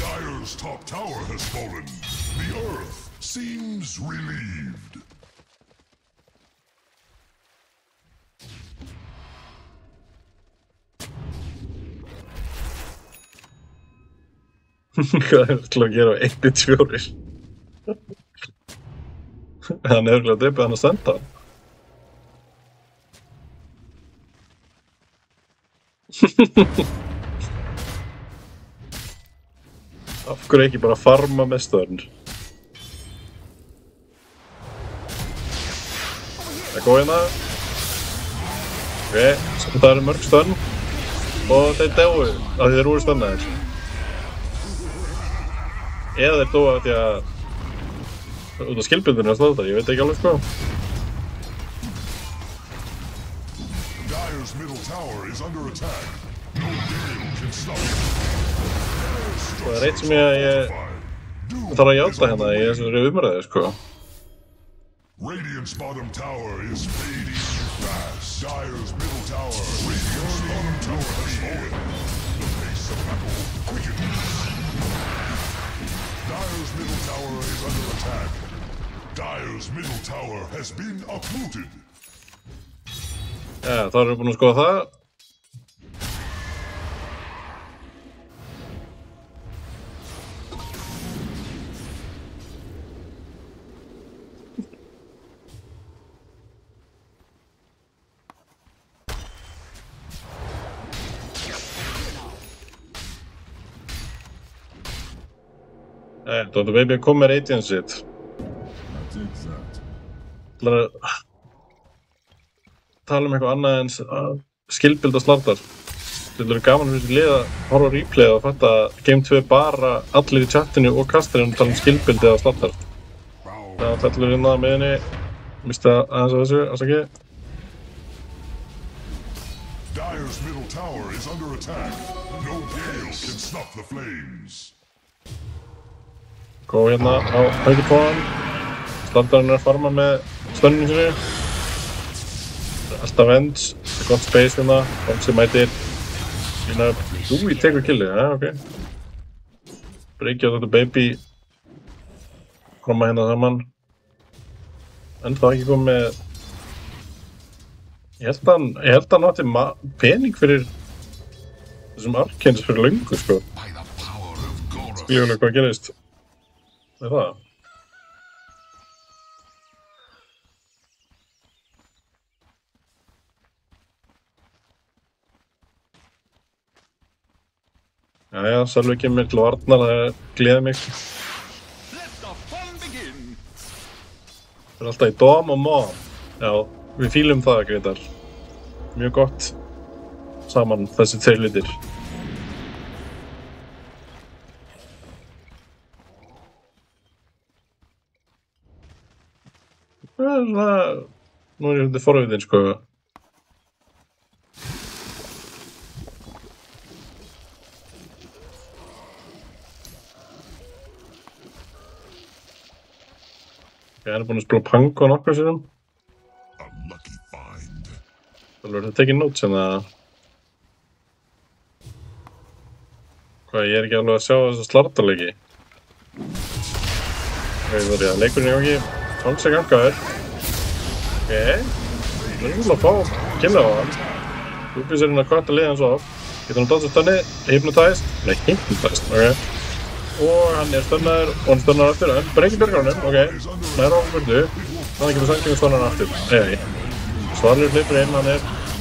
Dire's top tower has fallen. The earth seems relieved. Hvað til að gera á 1-4? Hann örugglega dreipið hann að senda hann. Af hverju ekki bara farma með stöðn? Það er góð hérna. Ok, það eru mörg stöðn. Og þeir dóu af því þeir voru stöðnaðir. Eða þeir dóu af því að út af skilbindinu að slóta, ég veit ekki alveg, sko. Dire's middle tower is under attack. No gale can stop it. Það er eitt sem ég þarf að játa hérna í þessari umræðu, sko. Radiant's bottom tower is fading fast. Dire's middle tower. Radiant's bottom tower has fallen. The pace of battle quickens. Dire's middle tower is under attack. Dire's middle tower has been uprooted. Já, þá erum við búin að skoða það. Dr. Baby kom með radiant sitt. Það er að tala eitthvað annað en skilbild og slardar. Það er gaman fyrir lið að horfa á replay og fatta Game 2 bara allir í chatinu og kastarinn tala skilbild eða slardar. Það er allir inn að meðinni. Mista aðeins af þessu, afsakið. Dire's middle tower is under attack. No gale can stop the flames. Góð hérna á hægipóðan. Slardarinn að farma með stönninu sinni. Alltaf ends. Það er gott space hérna. Bonsi mætir. Ég tekur killið, ja, ok. Breykja Dr. Baby. Koma hérna saman. En það ekki komið með... Ég held að hann átti pening fyrir þessum Arkanes fyrir löngu, sko. Ég veit hvað gerist. Það er það. Jæja, Sölvi kemur til varnar, það gleður mig. Það er alltaf í dom og mom. Já, við fílum það, Grétar. Mjög gott saman, þessi tveir hlutir. Það er svona... Nú er ég hundið forvitin, sko. Ég er búinn að spila Pango nokkur síðan. Það verður að tekið notes en það... Hvað, ég er ekki alveg að sjá þessa slardarleiki. Það er að leikurinn í gangi. Tóns er gangaður. Ok. Það er að fá kynna á hann. Rúbis er hérna hvart að leiða hans of. Getur hann dodgað stunni, hypnotized, nei, hypnotized, ok. Og hann stunnaður, og hann stunnar aftur, en breytir björgarunum, ok. Næra á burtu, hann getur sannkvæmst stunnar hann aftur, Svalur hleypur inn, hann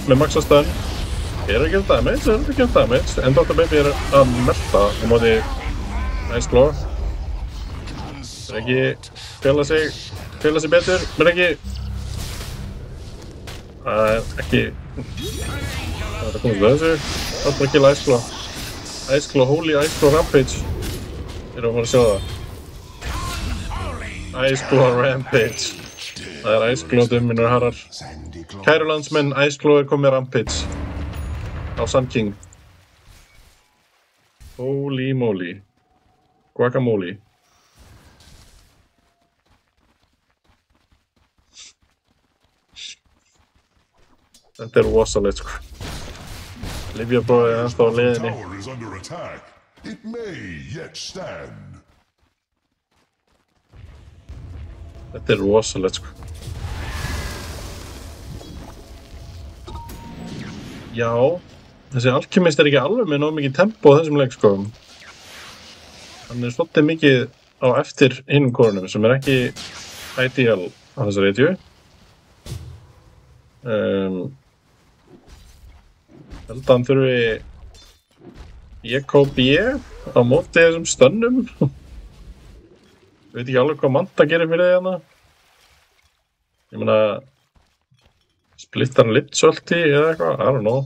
með maxa stun. Að gera damage, en Dr. Baby að melta á móti Ice Claw. Ekki fela sig betur, men ekki... ekki... Það komast við þessu. Það er bara að killa Ice Claw. Ice Claw, holy Ice Claw Rampage. Erum að fara að sjá það. Ice Claw Rampage. Það er Ice Claw mínir herrar. Kæru landsmenn, Ice Claw komið Rampage. Á Sun King. Holy moly. Guacamole. Þetta er rosalegt, sko. Lyfjabróðið ennþá á leiðinni. Þetta er rosalegt, sko. Já, þessi Alchemist ekki alveg með nóg mikið tempo á þessum leik, sko. Hann svolítið mikið á eftir hinum korunum sem ekki ideal á þessari etju. Held að hann þurfi EKB á móti þessum stönnum. Ég veit ekki alveg hvað Manta gerir fyrir því hana. Ég meina, splittar hann litsöldi eða eitthvað, I don't know.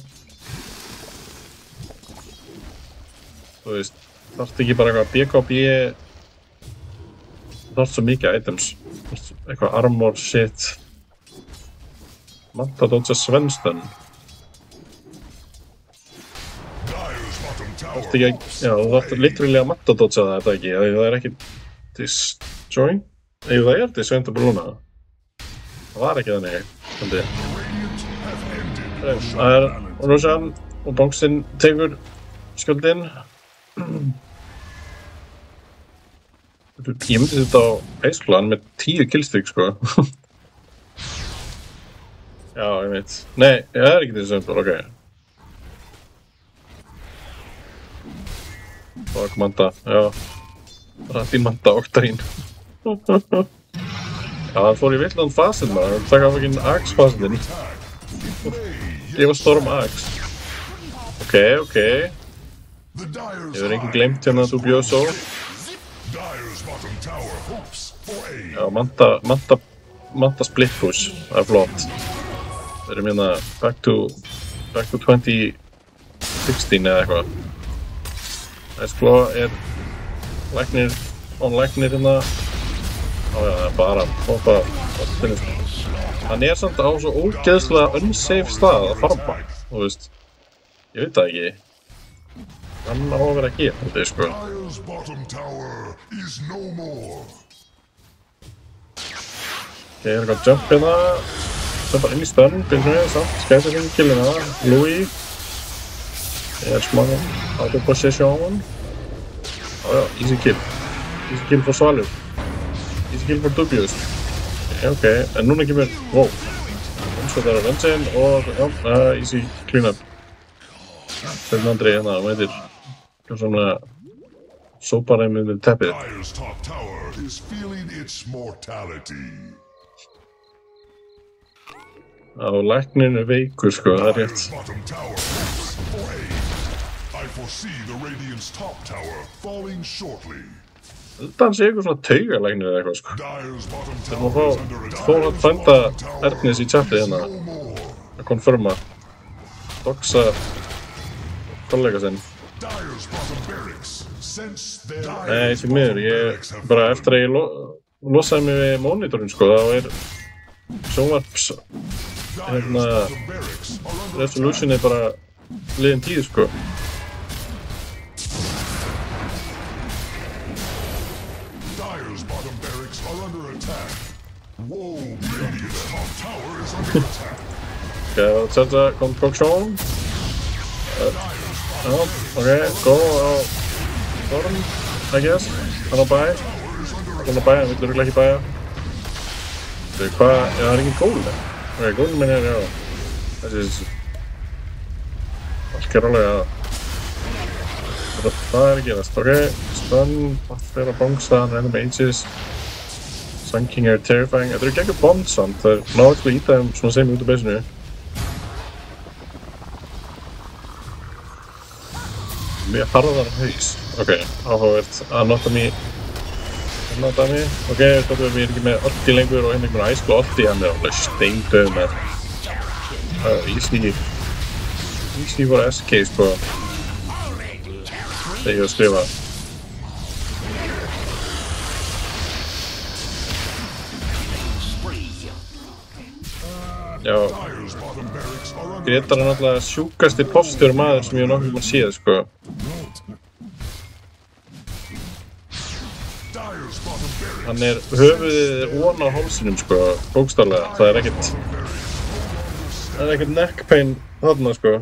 Þú veist, þarfst ekki bara eitthvað BKB, þarfst svo mikið items. Eitthvað armor shit. Manta dodja Svensson. Þarfst ekki að, já, þú þarfst literally að Manta dodja þetta ekki, það er ekki disjoint. Ef það er disjointable núna. Það var ekki þannig, Það er Roshan og Bongsin tekur skjöldin. Ég myndi þetta á Ice Claw með 10 killstreak, sko. Já, ég veit. Nei, það er ekki disjointable, ok. Fuck Manta, já. Rætti Manta Octarine. Já, það fór í villan fasin maður, það taka fucking Axe fasinn. Gefa Storm Axe. Ok. Hefur enginn gleymt hérna Dubioso. Já, Manta split push, það er flott. Við erum hérna back to 2016 eða eitthvað. Ice Claw er læknir hérna. Já, það er bara hoppa. Hann er samt á svo ógeðslega unsafe stað að farma, þú veist. Ég veit það ekki. Hann á að vera hér, þetta sko. Ok, ég er eitthvað jump hérna. Jumpa inn í stun, byrjum við samt. Skæta ekki killina. Louis. Ég er smá out of position. Já, easy kill. Easy kill for Svalur. Easy kill for Dubious. Ok, en núna kemur... Wow. Svo það er Vensin og... Já, easy clean up. Þegar Andri hérna, hann veitir... Svona... Sópar þeim með teppið. Já, læknin er veikur, sko, það er rétt. Þetta sé eitthvað svona taugalæknir eða eitthvað, sko. Þegar maður fór að fænda Ernis í chatið hérna að konfirma doxa kollega sinn. Nei, því miður, ég bara eftir að ég losaði mig við monitorinn, sko, þá er sjónvarps hérna resolutionið bara liðin 10, sko. Ok, Zelda Construction. Ok, go á Storm, I guess. Hann á bæ. Hann á bæ, hann vill örugglega ekki bæja. Hvað, það er engin gól það. Ok, gólinn minn já. Þessi... Allt er alveg að... Hvað að gerast? Ok, stun, fyrir að bongsa, hann með Aegis. Sun King terrifying. Þetta geggjur bond samt, það náðu ekki að íta þeim svona semi út af basinu. Mjög harðar haus. Ok, áhugavert. Anatomy. Ok, við erum ekki með ulti lengur og ekki með Ice Claw ulti, hann alveg steindauð með. Easy for SK, sko. Þegar ég að skrifa. Já. Gretar er náttúrulega sjúkasti postur maður sem ég nokkuð mann séð, sko. Hann höfuðið ofan á hálsinum, sko, bókstaflega. Það er ekkert neck pain þarna, sko.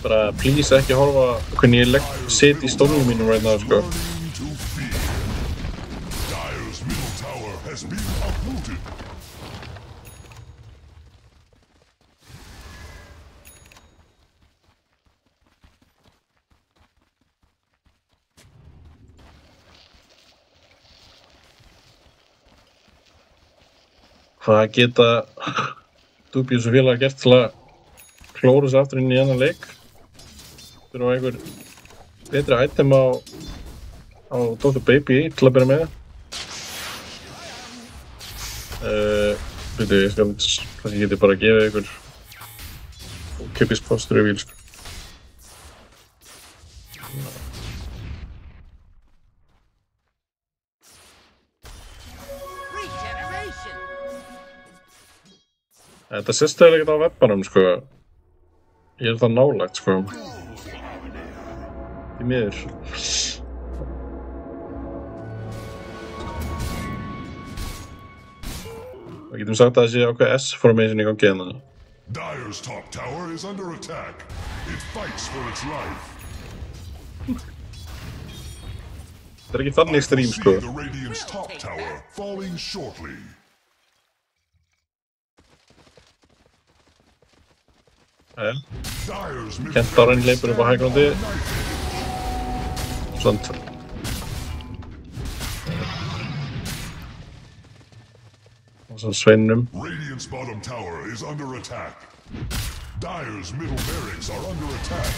Bara, please ekki horfa hvernig ég sit í stólnum mínum right now, sko. Hvað geta Dubious og félagar gert til að klóra sig aftur inn í annan leik? Þurfa einhver betri item á Dr. Baby til að byrja með. Ég skal kannski geti bara að gefa ykkur ókeypis postur í víl, sko. Þetta sést eiginlega ekkert á webbanum, sko. Ég það nálægt, sko. Í miður. Við getum sagt að það sé ákveð S-formation í gangi hérna. Dire's top tower is under attack. It fights for its life. Þetta ekki þannig stream, sko. The Radiant's top tower falling shortly. Kentaran leipur upp á hægrundi. Svont. Og svo sveinum. Radiant's bottom tower is under attack. Dire's middle barracks are under attack.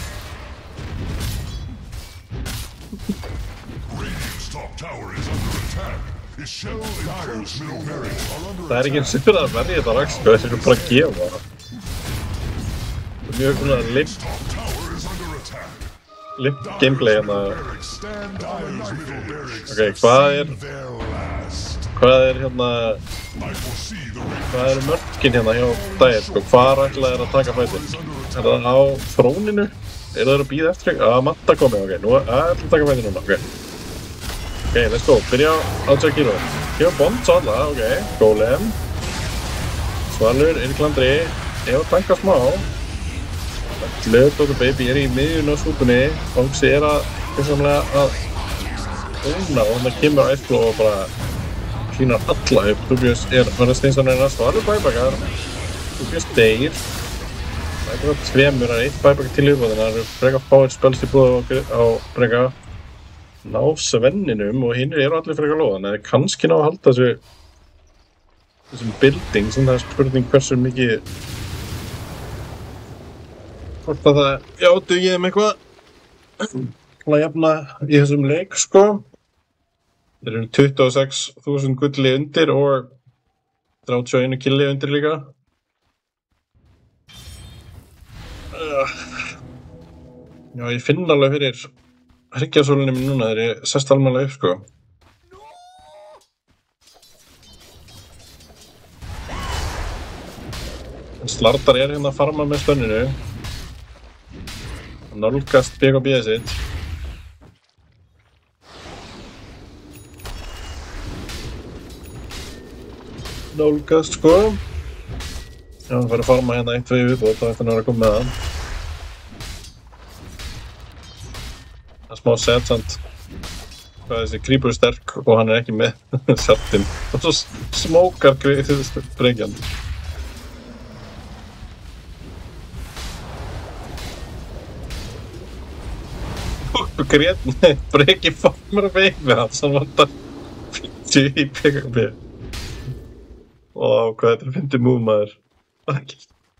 Radiant's top tower is under attack. His shell Dire's middle barracks are under attack. Það ekki sem fyrir að verja þetta lag, sko. Þessi bara að gefa. Mjög limp gameplay hérna. Ok, hvað er hérna mörkin hérna hjá Dire, sko? Hvar ætla að taka fætinn? Er það á þróninu? Er það að bíða eftir ekki? Matta komið, ok, nú ætla að taka fætinn núna, ok. Ok, let's go, byrja á Jakiro. Hjá Bond svo alla, ok, Golem. Svalur, Irklandri, ég var að tanka smá. Dr. Baby í miðjunni á súpunni. Bongsi að óna og hann kemur á Ice Claw og bara klínar alla upp. Dubious verður steinsanurinn Svalur bæbakar. Dubious deyr. Það er bara tveimur, það er eitt bæbakar til yfirbúðina. Það eru frekar fáir spelst í búða á brega. Ná Svenninum og hinn eru allir frekar lóðan. Eða kannski ná að halda þessum building, sem það er spurning hversu mikið hvort að það dugið eitthvað til að jafna í þessum leik, sko. Þeir eru 26.000 gulli undir og 31 killi undir líka. Já, ég finn alveg fyrir hryggjarsólunni mín núna þegar ég sest almennilega upp, sko. Slardar hérna að farma með stönninu. Nálgast BKB sitt. Nálgast, sko. Já, hann fær að farma hérna 1-2 viðbót, þá ætti hann að vera að koma með það. Það er smá set, sant. Hvað þessi Creeper er sterk og hann er ekki með sjaldinn. Og svo smókar sprengjan. Breki farmar að veifja hans, hann vantar 50 í PKP. Hvað þetta fyndi múð maður. Það ekki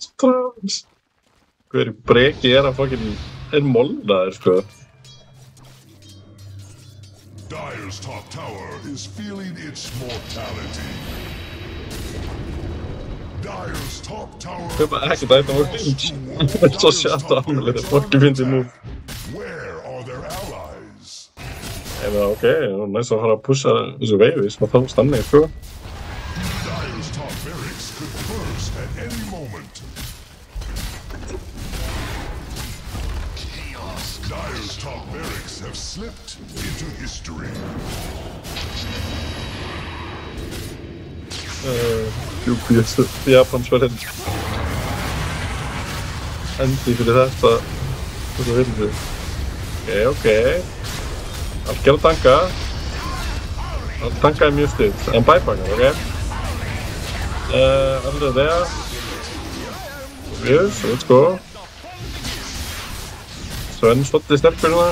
strafns. Hver Breki að fucking molnaður, sko. Dire's top tower is feeling its mortality. Dire's top tower. Ekki þetta var fint. Það svo sjátt á amulet, það fucking fyndi múð. Where are their allies? Ok, næst að fara að pussa þessu veifi sem að þá stanni, sko. Dire's top barracks could burst at any moment. Dire's top barracks have slipped into history. Japansverðin endi fyrir þetta vildu. Ok. Allt gera tanka. Allt tanka mjög stutt, en bæbanga, ok? Under there. Yes, let's go. Sven svolítið sterkur hérna.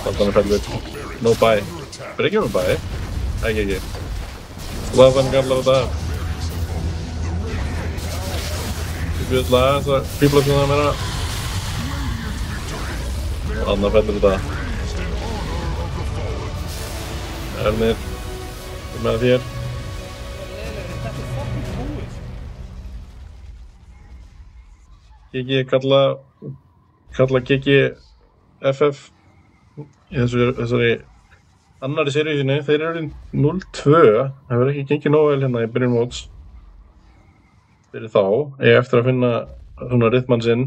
Þannig fellur. No buy. Ekki með buy. Ekki. Slavan gamlar þetta. Við ætla aðeins að fíbla svona meira. Þannig fellur þetta. Ernir. Með þér. GG kalla GG FF í þessari annari seríu þeir eru 0-2, það verður ekki gengið nógu vel hérna í byrjun móts fyrir þá, eftir að finna svona rytmann sinn.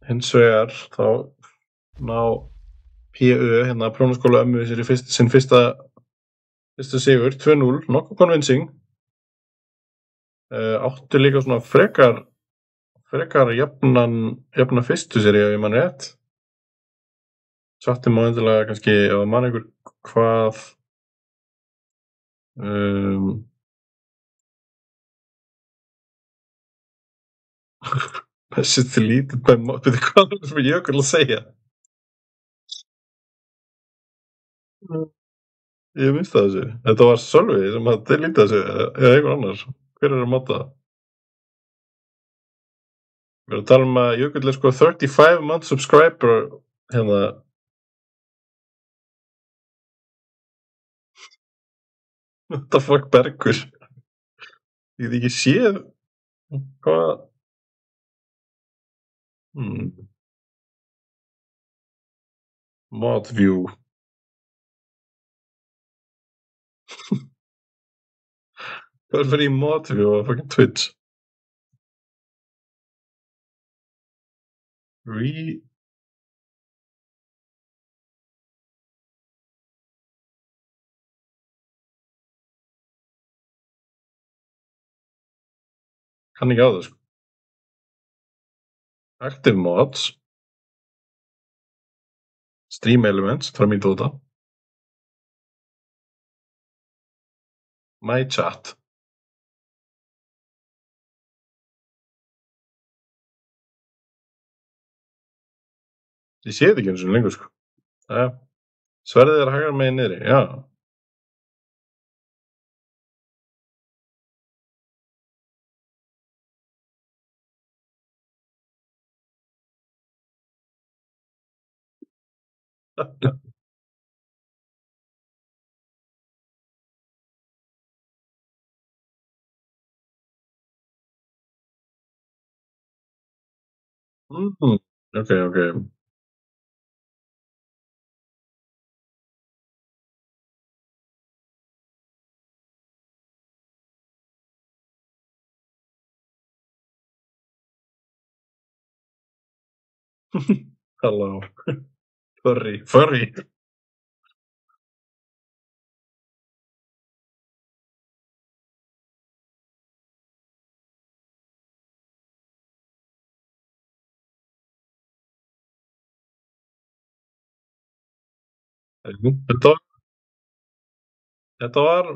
Hins vegar þá ná PÖ hérna Prónaskóla ömmu sér í sinn fyrsta sigur, 2-0, nokkuð convincing. Áttu líka svona frekar jafna fyrstu seríu ef ég man rétt. Chatið má endilega kannski ef man einhver hvað message deleted by byrju hvað er það Jökull að segja? Ég minnst það þessu. Þetta var Sölvi sem að deleta þessu eða einhver annar. Hver er að máta það? Við erum að tala að Jökull er sko 35 month subscriber hérna. What the fuck Bergur? Ég get ekki séð hvað mod view Hvað er fyrir í mod view á fucking Twitch? Kann ekki á það, sko. Active mods. Stream elements, fram í Dota. My chat. Ég sé þetta ekki eins og lengur, sko. Sverðið er hægra megin niðri, já. Ok. Hello. Furry. Þetta var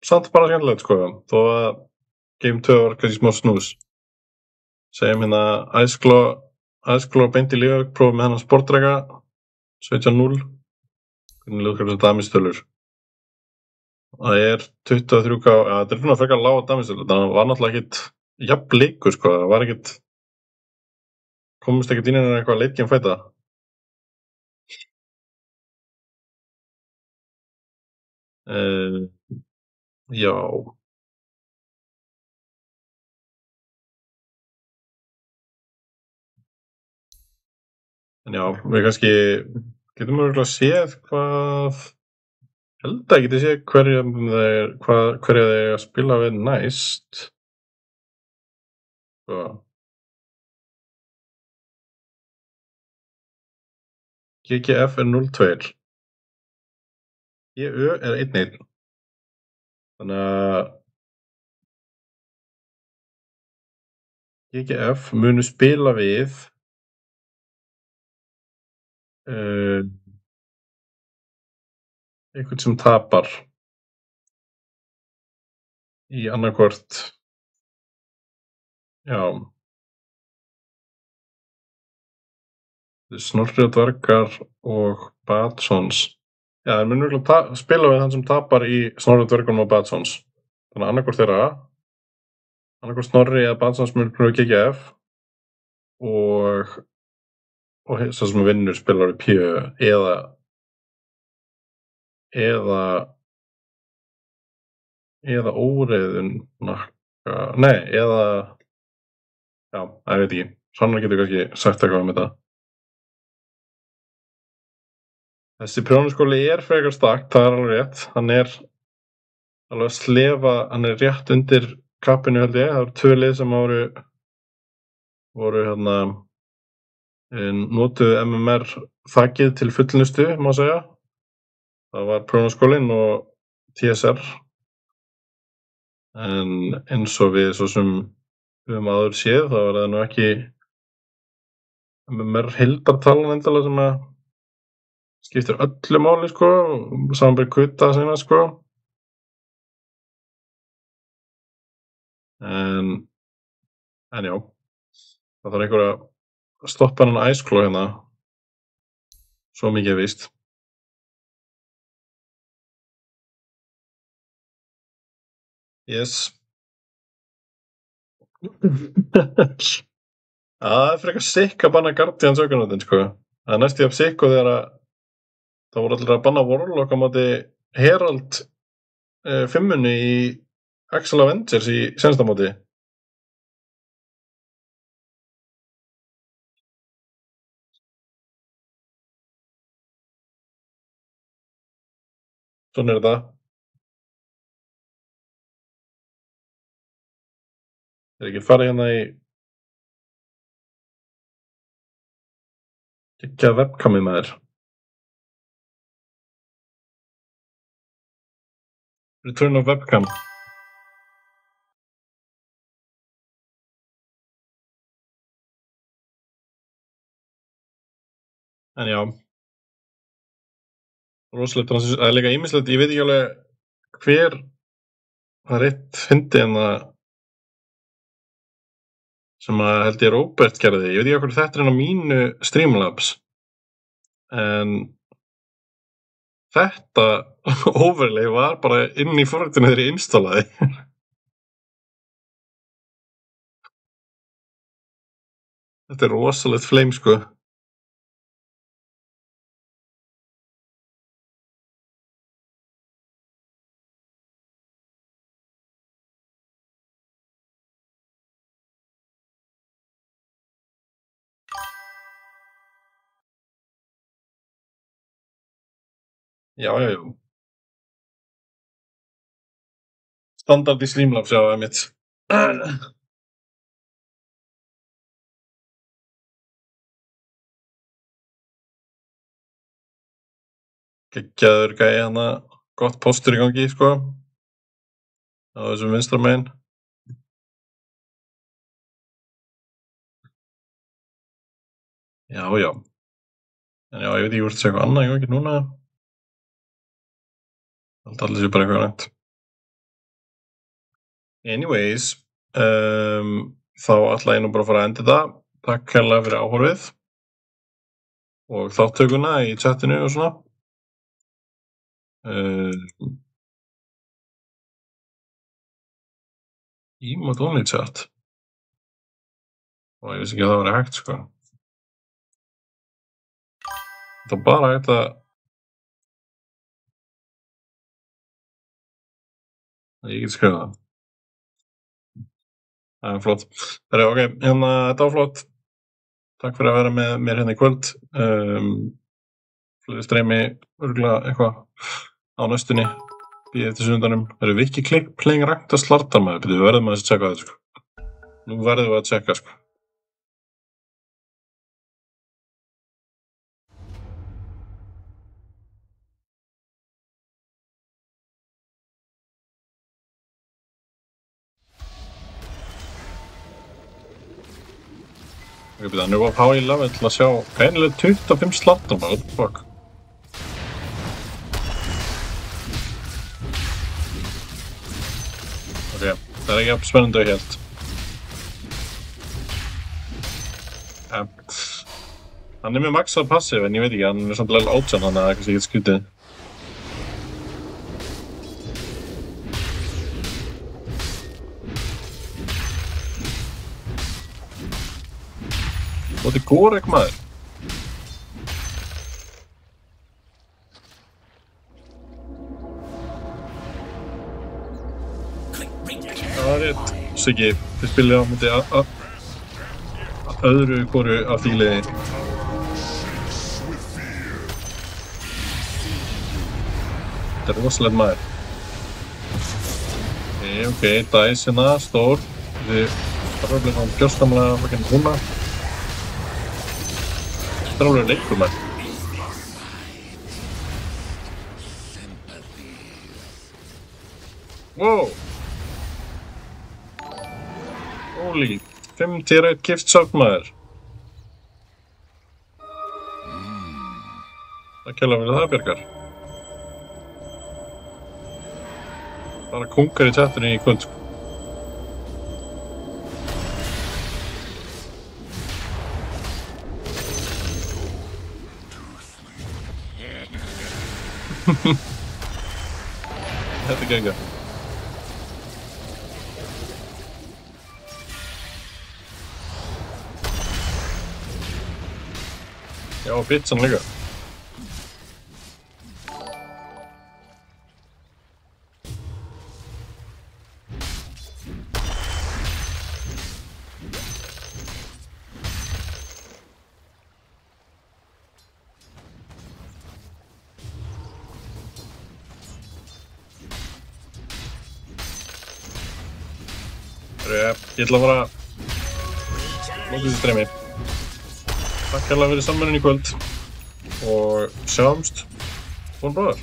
samt bara skemmtilegt, sko. Þó að Game 2 var kannski smá snús. Segjum hérna Æsklo beint í Lífavik, prófum með hennan sportdraga 17-0. Hvernig lúðkar þessu damistölur? Það er 23k, þetta er svona frekar lága damistölur, þannig að það var náttúrulega ekkit jafn leikur, sko, það var ekkit, komist ekkit inn en eitthvað late game fæta. Já. En já, við kannski getum örugglega séð hvað held að geti séð hverja þeir að spila við næst. Svo. GGF er 0-2. GÖ er 1-1. Þannig að GGF munu spila við einhvern sem tapar í annarkvort. Já. Snorri og Dvergar og Badsons. Já, þeir munu spila við þann sem tapar í Snorri og Dvergunum og Badsons. Þannig að annarkvort þeirra, annarkvort Snorri eða Badsons munu spila við GGF og svo sem vinnur spilar við Pjö eða óreiðun eða já, ég veit ekki. Sannlega getur kannski sagt eitthvað um þetta. Þessi prjónaskóli er frekar stakkt, það er alveg rétt. Hann er alveg að slefa, hann er rétt undir kappinu held ég. Það eru 2 lið sem voru hérna notuðu MMR þakkið til fullnustu, má segja. Það var prjónaskólinn og TSR. En eins og við svo sem við höfum áður séð, þá var það nú ekki MMR heildartalan endilega sem að skiptir öllu máli, sko, samanber Kuta sinna, sko. En já, það þarf einhver að stoppa hennan Æsklo hérna. Svo mikið er víst. Yes. Það er frekar sikk að banna Guardians aukanótin, sko. Það er næstu jafn sikk og þegar að það voru allir að banna Warlock á móti Herald 5-unni í Axel Avengers í sensta móti. Svona er þetta. Það er ekki farið hérna í ekki að webkamið með þér. Return of webcam. En já. Rosalegt það er líka ýmislegt, ég veit ekki alveg hver það er eitt fyndi en það sem að held ég Róbert gerði, ég veit ekki okkur þetta er inn á mínu Streamlabs en þetta overlay var bara inn í forritinu þegar ég installaði. Þetta er rosalegt flame, sko. Já. Standard í Streamlabs, já, mitt. Geggjaður gæi hana, gott póstur í gangi, sko. Á þessum vinstra megin. Já. En já, ég veit ekki hvort það sé eitthvað annað í gangi núna. Allir séu bara eitthvað rænt. Anyways, þá ætla ég nú bara að fara að enda þetta. Takk kærlega fyrir áhorfið og þáttökuna í chatinu og svona. Emote only chat. Og ég vissi ekki að það væri hægt, sko. Það er bara hægt að... Ég get skrifað það. Það er flott. Það er ok, hérna, þetta var flott. Takk fyrir að vera með mér hérna í kvöld. Fleiri streymi, örugglega eitthvað á næstunni. Bíðið eftir sunnudanum. Það eru Viki playing ranked að slarta maður. Við verðum að tjekka þetta, sko. Nú verðum við að tjekka, sko. Ok, byrja, nú var high level til að sjá greinilega 25 slartar maður, what the fuck. Ok, það er ekki jafn spennandi og helt. Hann er með maxað passiv en ég veit ekki, hann er samt level 18 þannig að það er kannski ekki skrítið. Og þetta er Gorek maður. Það er rétt, Siggi. Þið spilið á myndi öðru hvoru af því liði. Þetta er rosalegt maður. Ok, dice hérna, stór. Þið starfum á gjörsamlega fucking húna. Það er alveg leikur maður. Wow! Holy, 5 tier 1 giftshop maður. Það kjalla fyrir það, Björgar. Bara kungar í chatinu í kvöld, sko. Þetta er geggjað. Já, og pizzan líka. Ég ætla að fara að loka þessu streymi. Takk hérlega fyrir samverðin í kvöld og sjáumst von bráðar.